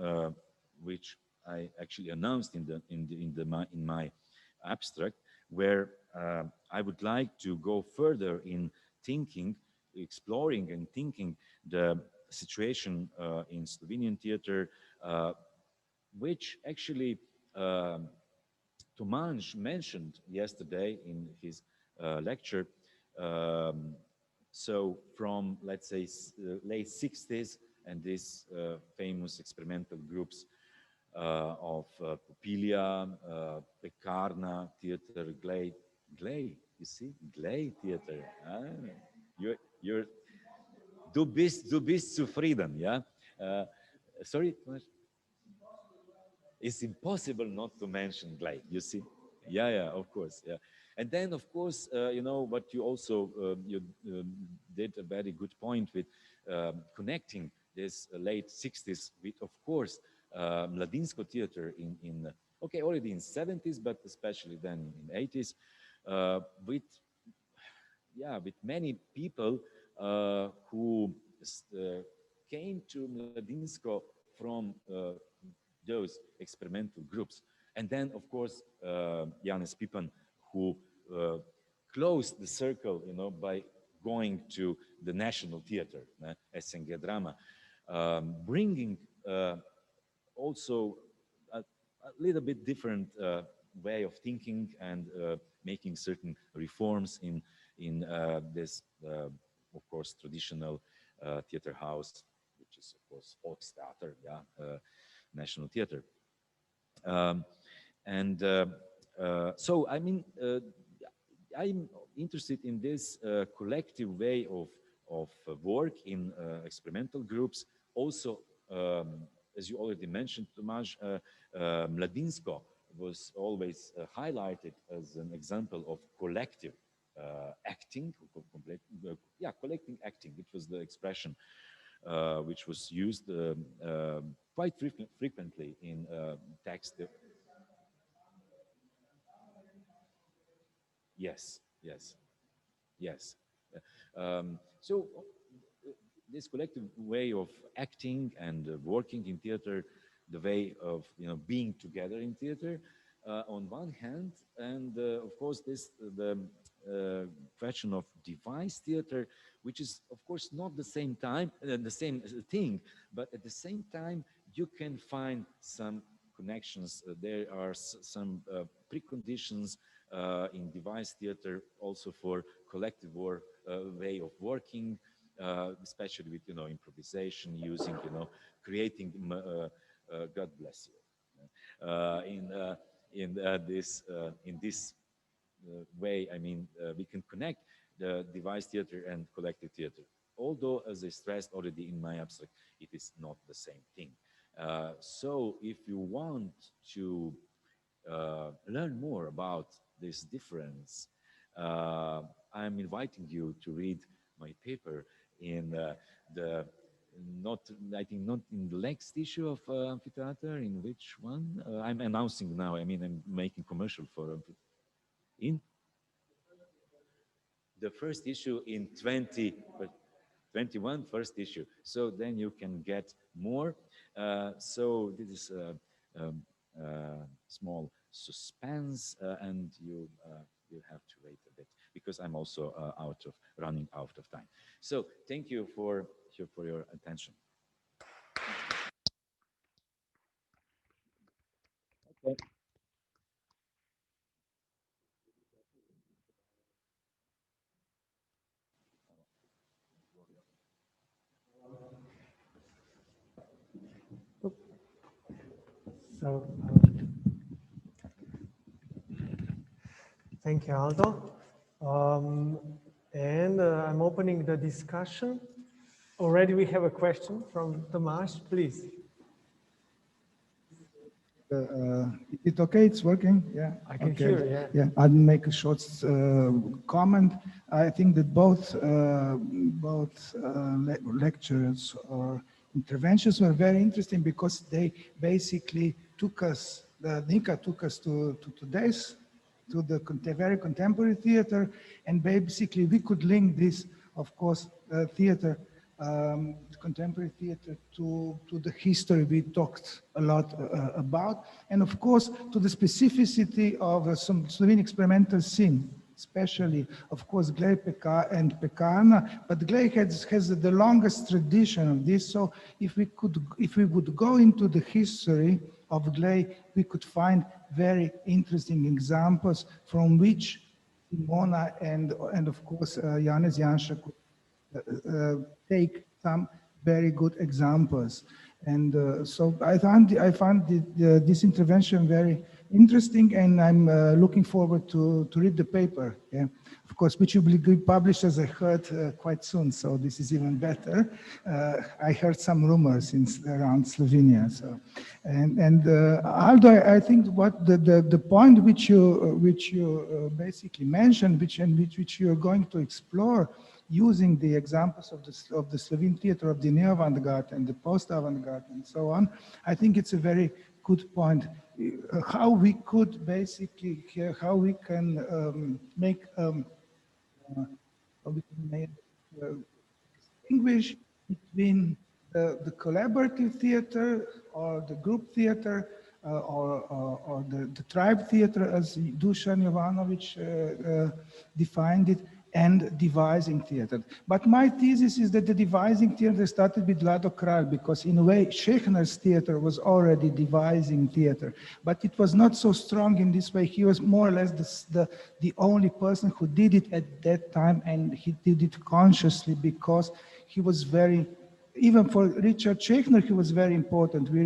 which I actually announced in my abstract, where I would like to go further in thinking, exploring and thinking the situation in Slovenian theater, which actually Tomáš mentioned yesterday in his lecture. Um, so from, let's say, late 60s and these famous experimental groups of Pupilia, Pekarna Theater, Glej, you see, Glej Theater. You're, du bist zufrieden, yeah? Sorry, Tomáš? It's impossible not to mention Glade, you see. Yeah, of course, yeah. And then, of course, you know, what you also, you did a very good point with connecting this late 60s with, of course, Mladinsko theater okay, already in 70s, but especially then in 80s, with many people who came to Mladinsko from those experimental groups. And then, of course, Janez Pipan, who closed the circle, you know, by going to the National Theater, SNG Drama, bringing also a little bit different way of thinking and making certain reforms in this, of course, traditional theater house, which is, of course, Volkstheater, National Theater. So, I mean, I'm interested in this collective way of work in experimental groups. Also, as you already mentioned, Tomáš, Mladinsko was always highlighted as an example of collective acting, collecting acting, which was the expression which was used quite frequently in text. Yes. So this collective way of acting and working in theater, the way of being together in theater, on one hand, and of course the question of device theater, which is of course not the same thing, but at the same time you can find some connections. There are some preconditions in device theater also for collective way of working, especially with improvisation, using creating. God bless you. In this way, I mean, we can connect the device theater and collective theater. Although, as I stressed already in my abstract, it is not the same thing. So, if you want to learn more about this difference, I'm inviting you to read my paper in I think not in the next issue of Amphitheater. In which one? I'm announcing now. I mean, I'm making commercial for in the first issue in 2021, first issue. So then you can get more. So this is a small suspense, and you have to wait a bit because I'm also running out of time. So thank you for your attention. Okay.
So, thank you, Aldo. And I'm opening the discussion. Already we have a question from Tomáš, please.
It's okay, it's working, yeah.
I can
okay.
hear, yeah.
Yeah, I'll make a short comment. I think that both lectures or interventions were very interesting because they basically took us, Nika took us to today's, to the very contemporary theater, and basically we could link this, of course, theater contemporary theater to the history we talked a lot about, and of course to the specificity of some Slovene experimental scene, especially, of course, Glej and Pekarna, but Glej has the longest tradition of this. So if we would go into the history of Glej, we could find very interesting examples from which Simona and of course Janez Janša could take some very good examples. And so I found this intervention very interesting, and I'm looking forward to read the paper, yeah? Of course, which will be published, as I heard, quite soon, so this is even better. I heard some rumors around Slovenia. So, and Aldo, I think what the point which you basically mentioned, which you are going to explore, using the examples of the Slovene theater of the neo-avant-garde and the post-avant-garde and so on, I think it's a very good point. How we could basically, how we can make, distinguish between the collaborative theater or the group theater or the tribe theater, as Dusan Jovanovic defined it, and devising theater. But my thesis is that the devising theater started with Lado Kralj, because in a way Šehner's theater was already devising theater, but it was not so strong in this way. He was more or less the only person who did it at that time, and he did it consciously because he was very, even for Richard Schechner, he was very important. We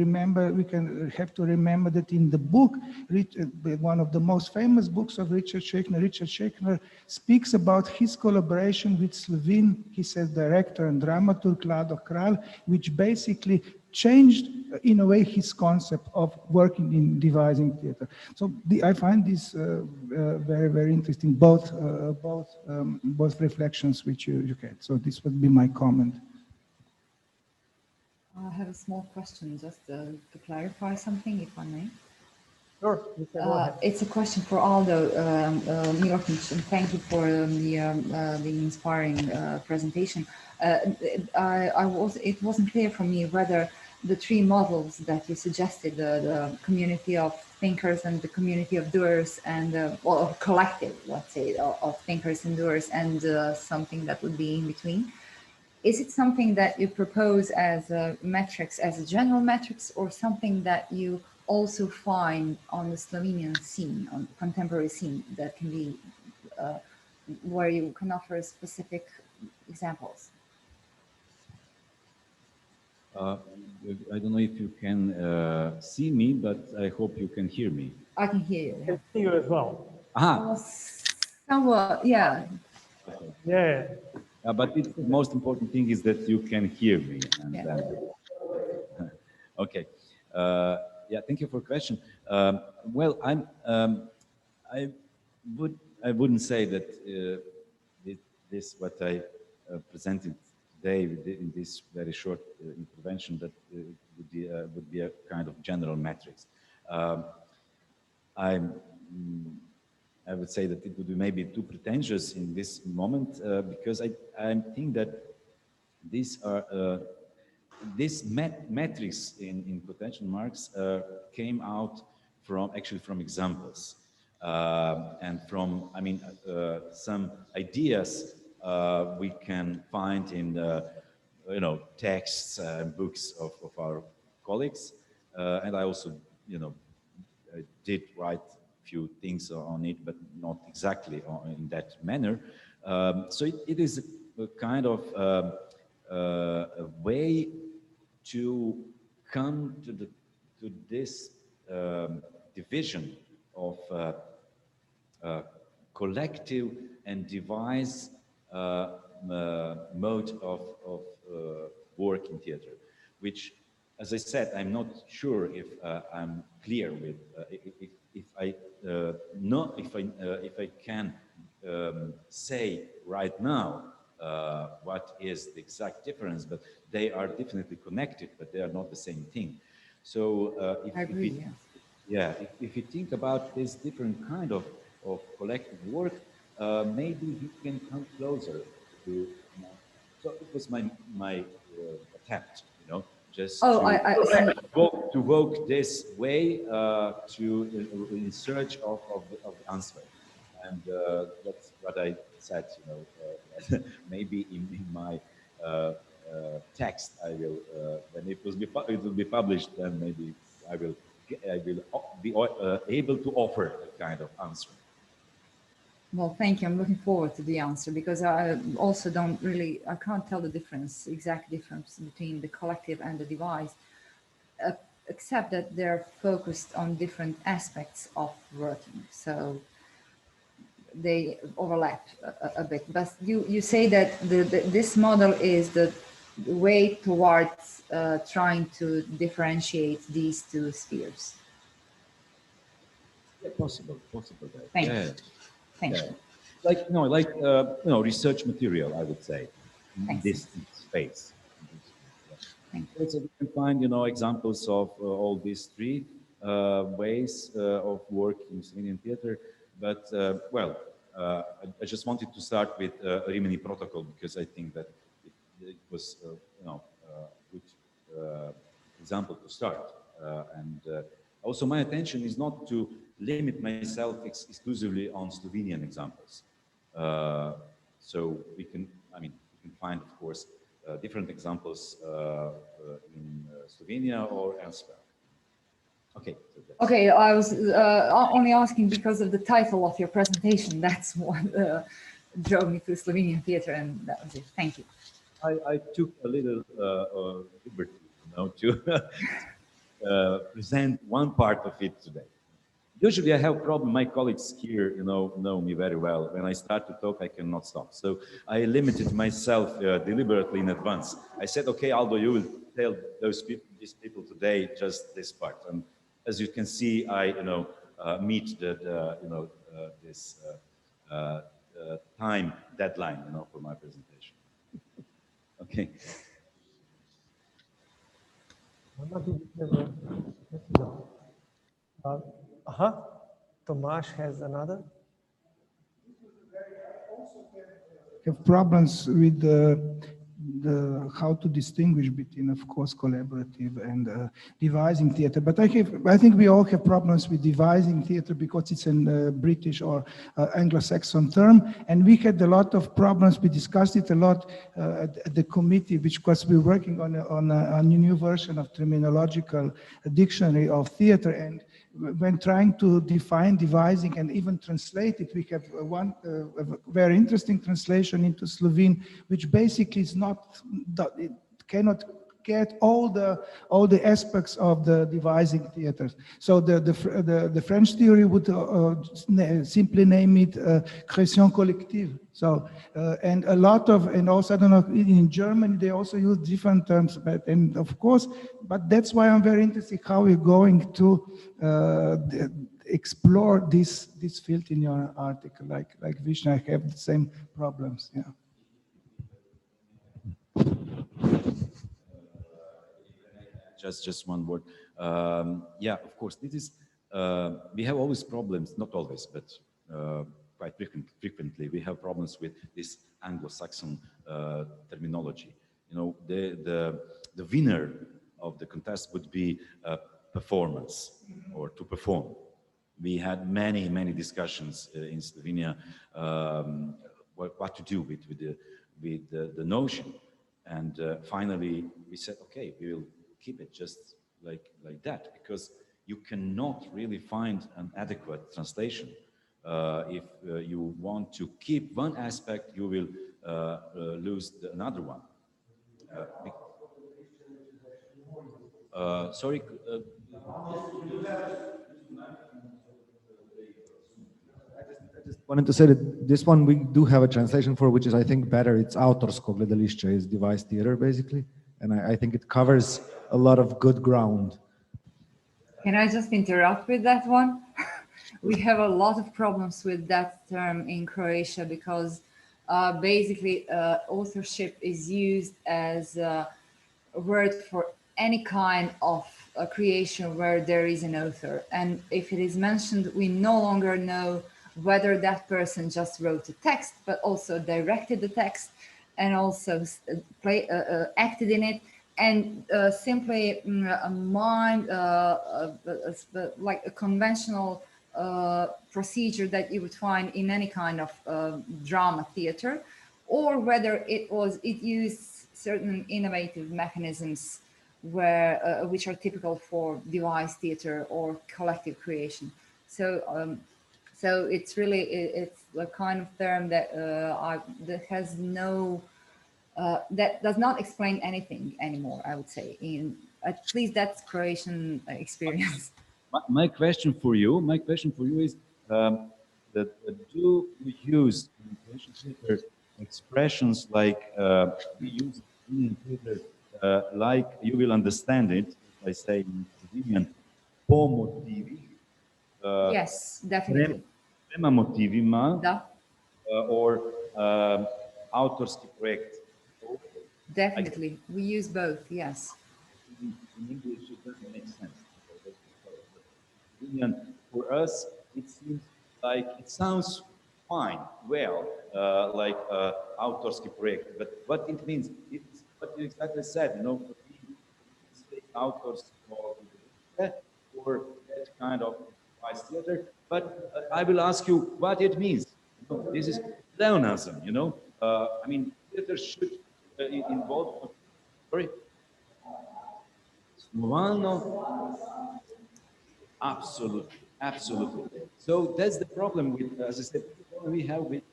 have to remember that in the book, one of the most famous books of Richard Schechner speaks about his collaboration with Slovene, he says, director and dramaturg Lado Kralj, which basically changed, in a way, his concept of working in devising theater. So I find this very, very interesting, both reflections which you had. So this would be my comment.
I have a small question, just to clarify something, if I may.
Sure, you can go ahead.
It's a question for Aldo Milovic, and thank you for the inspiring presentation. It wasn't clear for me whether the three models that you suggested, the community of thinkers and the community of doers, and or collective, let's say, of thinkers and doers, and something that would be in between. Is it something that you propose as a metrics, as a general metrics, or something that you also find on the Slovenian scene, on contemporary scene, that can be, where you can offer specific examples?
I don't know if you can see me, but I hope you can hear me.
I can hear you.
I can see you as well.
Aha.
Somewhat, yeah.
Yeah.
But the most important thing is that you can hear me. And
Yeah.
then, okay. Yeah, thank you for the question. Well, I wouldn't say that this what I presented today in this very short intervention, that would be a kind of general metrics. I would say that it would be maybe too pretentious in this moment, because I think that these are metrics in quotation marks came out from examples and from, I mean, some ideas we can find in texts and books of our colleagues, and I also I did write few things on it, but not exactly in that manner. So it is a kind of a way to come to this division of collective and devise mode of work in theater, which, as I said, I'm not sure if I'm clear with if I can say right now what is the exact difference, but they are definitely connected, but they are not the same thing. So if you think about this different kind of collective work, maybe you can come closer to So it was my attempt, you know, just
Oh,
to
I see.
to evoke this way in search of the answer, and that's what I said. You know, maybe in my text, I will when it will be published, then maybe I will be able to offer a kind of answer.
Well, thank you. I'm looking forward to the answer because I also don't really, I can't tell the difference, exact difference between the collective and the device, uh, except that they're focused on different aspects of working. So they overlap a bit. But you say that this model is the way towards trying to differentiate these two spheres.
Yeah, possible. That.
Thank
Yeah.
you. Thank
Yeah.
you.
Like research material, I would say, in
Thanks.
this space.
Thank
Yeah. So you can find, examples of all these three ways of working in Slovenian theater. But I just wanted to start with Rimini Protocol because I think that it was, a good example to start. Also, my attention is not to limit myself exclusively on Slovenian examples. So we can find, of course, different examples in Slovenia or elsewhere. Okay. So
Okay, I was only asking because of the title of your presentation. That's what drove me to Slovenian theater, and that was it. Thank you.
I took a little liberty, to present one part of it today. Usually I have problem, my colleagues here, know me very well. When I start to talk, I cannot stop. So I limited myself deliberately in advance. I said, okay, Aldo, you will tell these people today just this part. And as you can see, I, meet this time deadline, for my presentation. Okay.
Tomasz has another.
Have problems with how to distinguish between, of course, collaborative and devising theater. But I think we all have problems with devising theater because it's a British or Anglo-Saxon term, and we had a lot of problems. We discussed it a lot at the committee, because we're working on a new version of terminological dictionary of theater, and when trying to define devising and even translate it, we have one very interesting translation into Slovene, which basically is not, it cannot get all the aspects of the devising theaters. So the French theory would simply name it création collective. So and a lot of, and also I don't know, in Germany they also use different terms, and of course, but that's why I'm very interested how we're going to explore this field in your article. Like Vishnu, I have the same problems. Yeah.
Just one word. Yeah, of course, this is, we have always problems, not always, but quite frequently, we have problems with this Anglo-Saxon terminology. The winner of the contest would be performance, or to perform. We had many discussions in Slovenia what to do with the notion, and finally we said, okay, we will keep it just like that, because you cannot really find an adequate translation. If you want to keep one aspect, you will lose another one. Sorry.
I just wanted to say that this one we do have a translation for, which is, I think, better. It's autorsko gledališče, is device theater, basically. And I think it covers a lot of good ground.
Can I just interrupt with that one? We have a lot of problems with that term in Croatia because basically authorship is used as a word for any kind of a creation where there is an author. And if it is mentioned, we no longer know whether that person just wrote a text, but also directed the text. and also acted in it, and simply mime like a conventional procedure that you would find in any kind of drama theater, or whether it used certain innovative mechanisms which are typical for device theater or collective creation. So it's really it's a kind of term that that has no that does not explain anything anymore, I would say. At least that's Croatian experience.
My question for you is that do you use in Croatian theater expressions like we use in theater, like you will understand it if I say in Slovenian, po motivih,
Yes, definitely.
prema motivima,
Da,
or autorski projekt.
definitely. We use both, yes.
In English, it doesn't make sense. For us, it seems like it sounds fine, well, like autorski projekt. But what it means, it's what you exactly said. You know, we say authors or that kind of device theater. But I will ask you what it means. You know, this is pleonasm. You know, I mean, theater should involve. Sorry. Slovano, absolutely, absolutely. So that's the problem with, as I said, we have with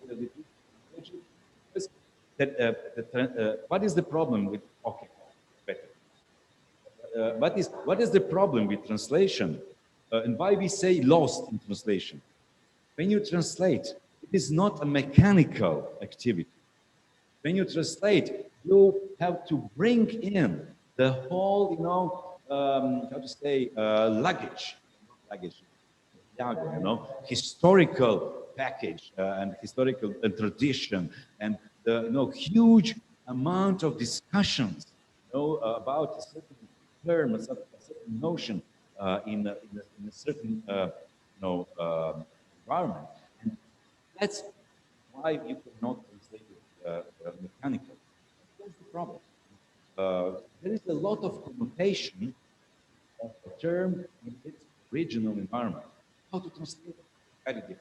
that. What is the problem with? Okay, better. What is the problem with translation, and why we say lost in translation? When you translate, it is not a mechanical activity. When you translate, you have to bring in the whole, you know, how to say, luggage, you know, historical package and historical tradition, and the, you know, huge amount of discussions, you know, about a certain term, a certain notion in a certain, you know, environment. And that's why you cannot translate it mechanically. That's the problem. There is a lot of connotation of the term in its original environment. How to translate it? Very difficult.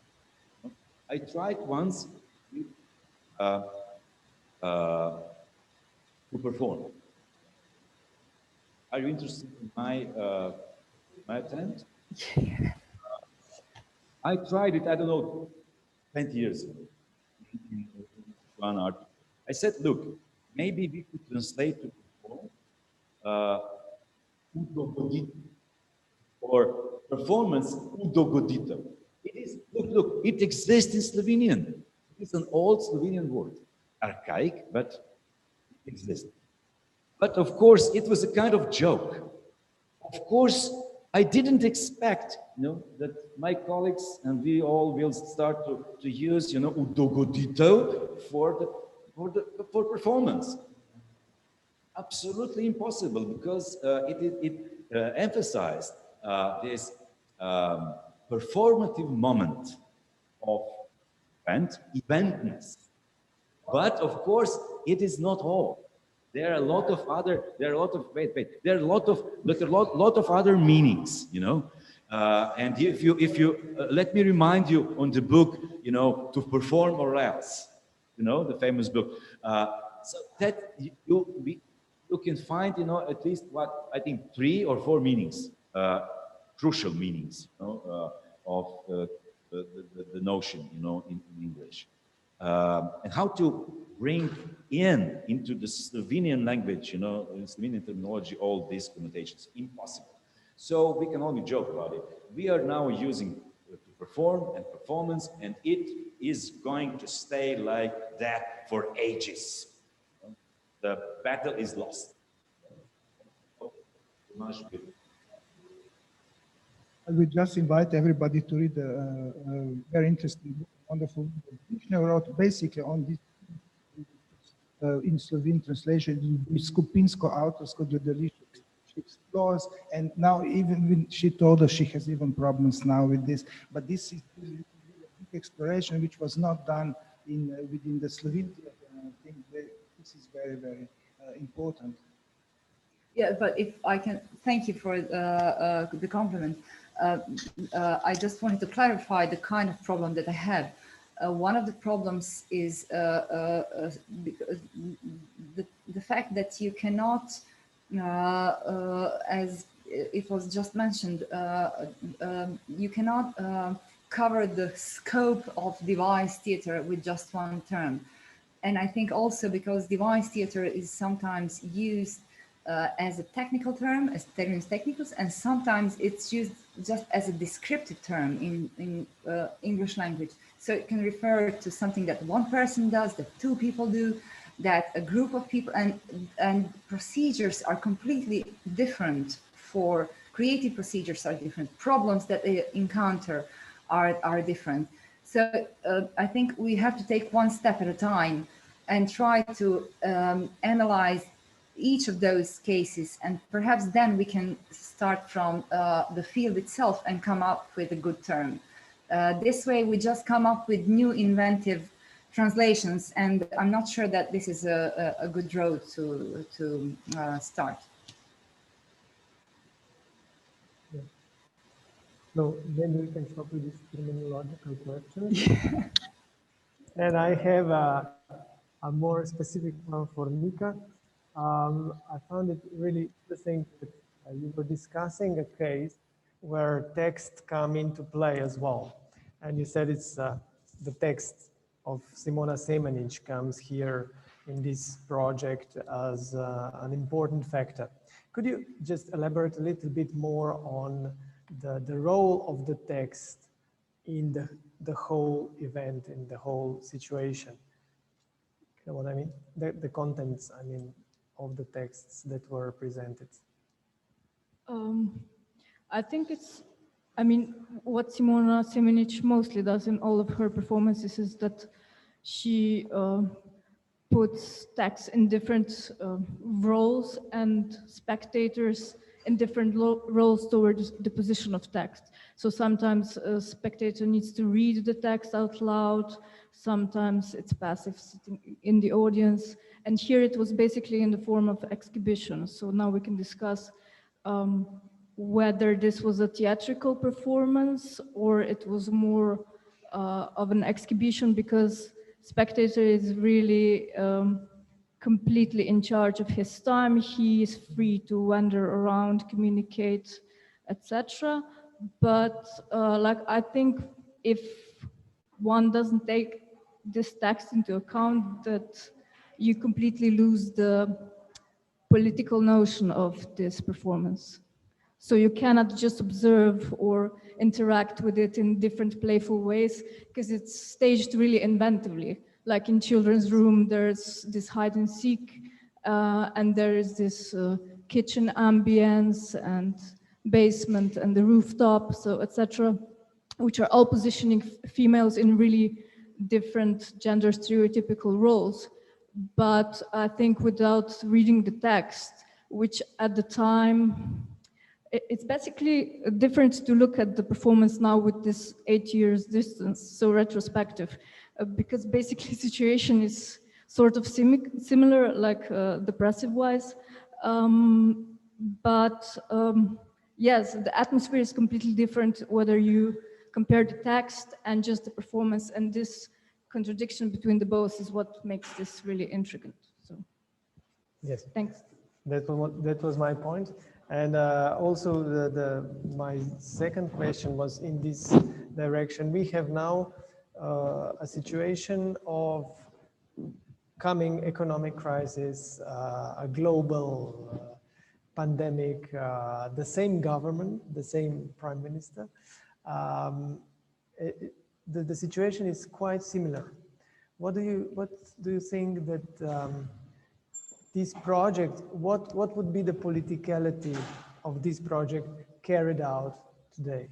I tried once uh, uh, to perform. Are you interested in my attempt? I tried it, I don't know, 20 years ago in one article. I said, look, maybe we could translate to perform udogodito, or performance udogodito. It is, look, it exists in Slovenian. It's an old Slovenian word, archaic, but it exists. But of course, it was a kind of joke. Of course, I didn't expect, you know, that my colleagues and we all will start to use, you know, udogodito for performance. Absolutely impossible, because it emphasized this performative moment of eventness. But of course, it is not all. There are a lot of other. There are a lot of There are a lot of other meanings, you know. And if you let me remind you on the book, you know, to perform or else, you know, the famous book. So that you can find, you know, at least what I think 3 or 4 meanings, crucial meanings, you know, of the notion, you know, in English. And how to bring into the Slovenian language, you know, in Slovenian terminology, all these connotations. Impossible. So we can only joke about it. We are now using to perform and performance, and it is going to stay like that for ages. The battle is lost.
I would just invite everybody to read a very interesting, wonderful book. Višnja wrote basically on this in Slovene translation, skupinsko avtorsko gledališče. She explores, and now even when she told us she has even problems now with this, but this is a big exploration which was not done within the Slovene theater. I think This is very, very important.
Yeah, but if I can, thank you for the compliment. I just wanted to clarify the kind of problem that I have. One of the problems is the fact that you cannot, as it was just mentioned, you cannot cover the scope of device theater with just one term. And I think also because device theater is sometimes used as a technical term, as terminus technicus, and sometimes it's used just as a descriptive term in English language. So it can refer to something that one person does, that two people do, that a group of people, and procedures are completely different. For creative procedures are different, problems that they encounter are different. So I think we have to take one step at a time and try to analyze each of those cases, and perhaps then we can start from the field itself and come up with a good term. This way we just come up with new inventive translations, and I'm not sure that this is a good road to start.
Yeah. So then we can stop with this terminological question. And I have a more specific one for Nika. I found it really interesting that you were discussing a case where text come into play as well. And you said it's the text of Simona Semenic comes here in this project as an important factor. Could you just elaborate a little bit more on the role of the text in the whole event, in the whole situation? You know what I mean? The contents, I mean, of the texts that were presented.
I think I mean, what Simona Semenic mostly does in all of her performances is that she puts text in different roles and spectators in different roles towards the position of text. So sometimes a spectator needs to read the text out loud, sometimes it's passive sitting in the audience, and here it was basically in the form of exhibition. So now we can discuss whether this was a theatrical performance or it was more of an exhibition, because spectator is really completely in charge of his time. He is free to wander around, communicate, etc. But like, I think if one doesn't take this text into account, that you completely lose the political notion of this performance. So you cannot just observe or interact with it in different playful ways, because it's staged really inventively. Like in children's room, there's this hide and seek, and there is this kitchen ambience and basement and the rooftop, so etc., which are all positioning females in really different gender stereotypical roles. But I think without reading the text, which at the time, it's basically different to look at the performance now with this 8 years distance, so retrospective, because basically situation is sort of similar, like depressive wise. Yes, the atmosphere is completely different whether you compare the text and just the performance, and this contradiction between the both is what makes this really intricate. So,
yes,
thanks.
That was my point. And also my second question was in this direction. We have now a situation of coming economic crisis, a global pandemic, the same government, the same prime minister. The situation is quite similar. What do you think that this project, what would be the politicality of this project carried out today?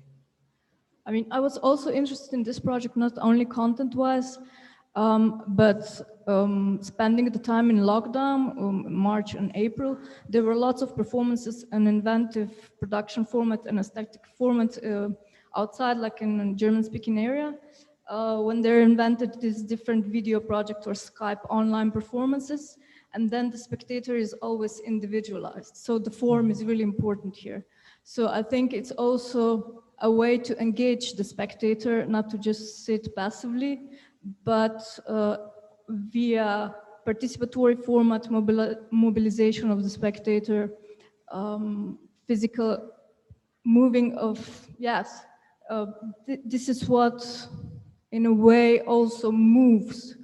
I mean, I was also interested in this project, not only content-wise, but spending the time in lockdown, March and April, there were lots of performances, an inventive production format and aesthetic format outside, like in a German-speaking area, when they invented these different video projects or Skype online performances. and then the spectator is always individualized. So the form is really important here. So I think it's also a way to engage the spectator, not to just sit passively, but via participatory format, mobilization of the spectator, physical moving of, yes, this is what in a way also moves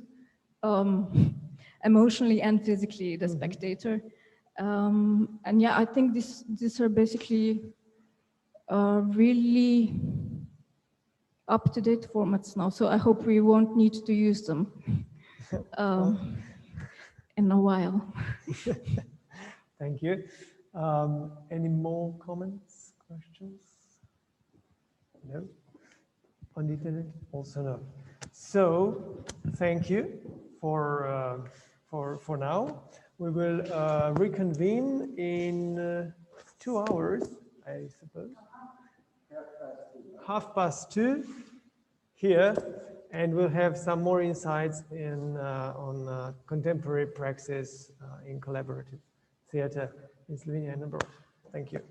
emotionally and physically the spectator. And yeah, I think these are basically really up-to-date formats now. So I hope we won't need to use them in a while.
Thank you. Any more comments, questions? No? On the internet? Also no. So, thank you for now. We will reconvene in 2 hours, I suppose. 2:30 here, and we'll have some more insights on contemporary praxis in collaborative theater in Slovenia and abroad. Thank you.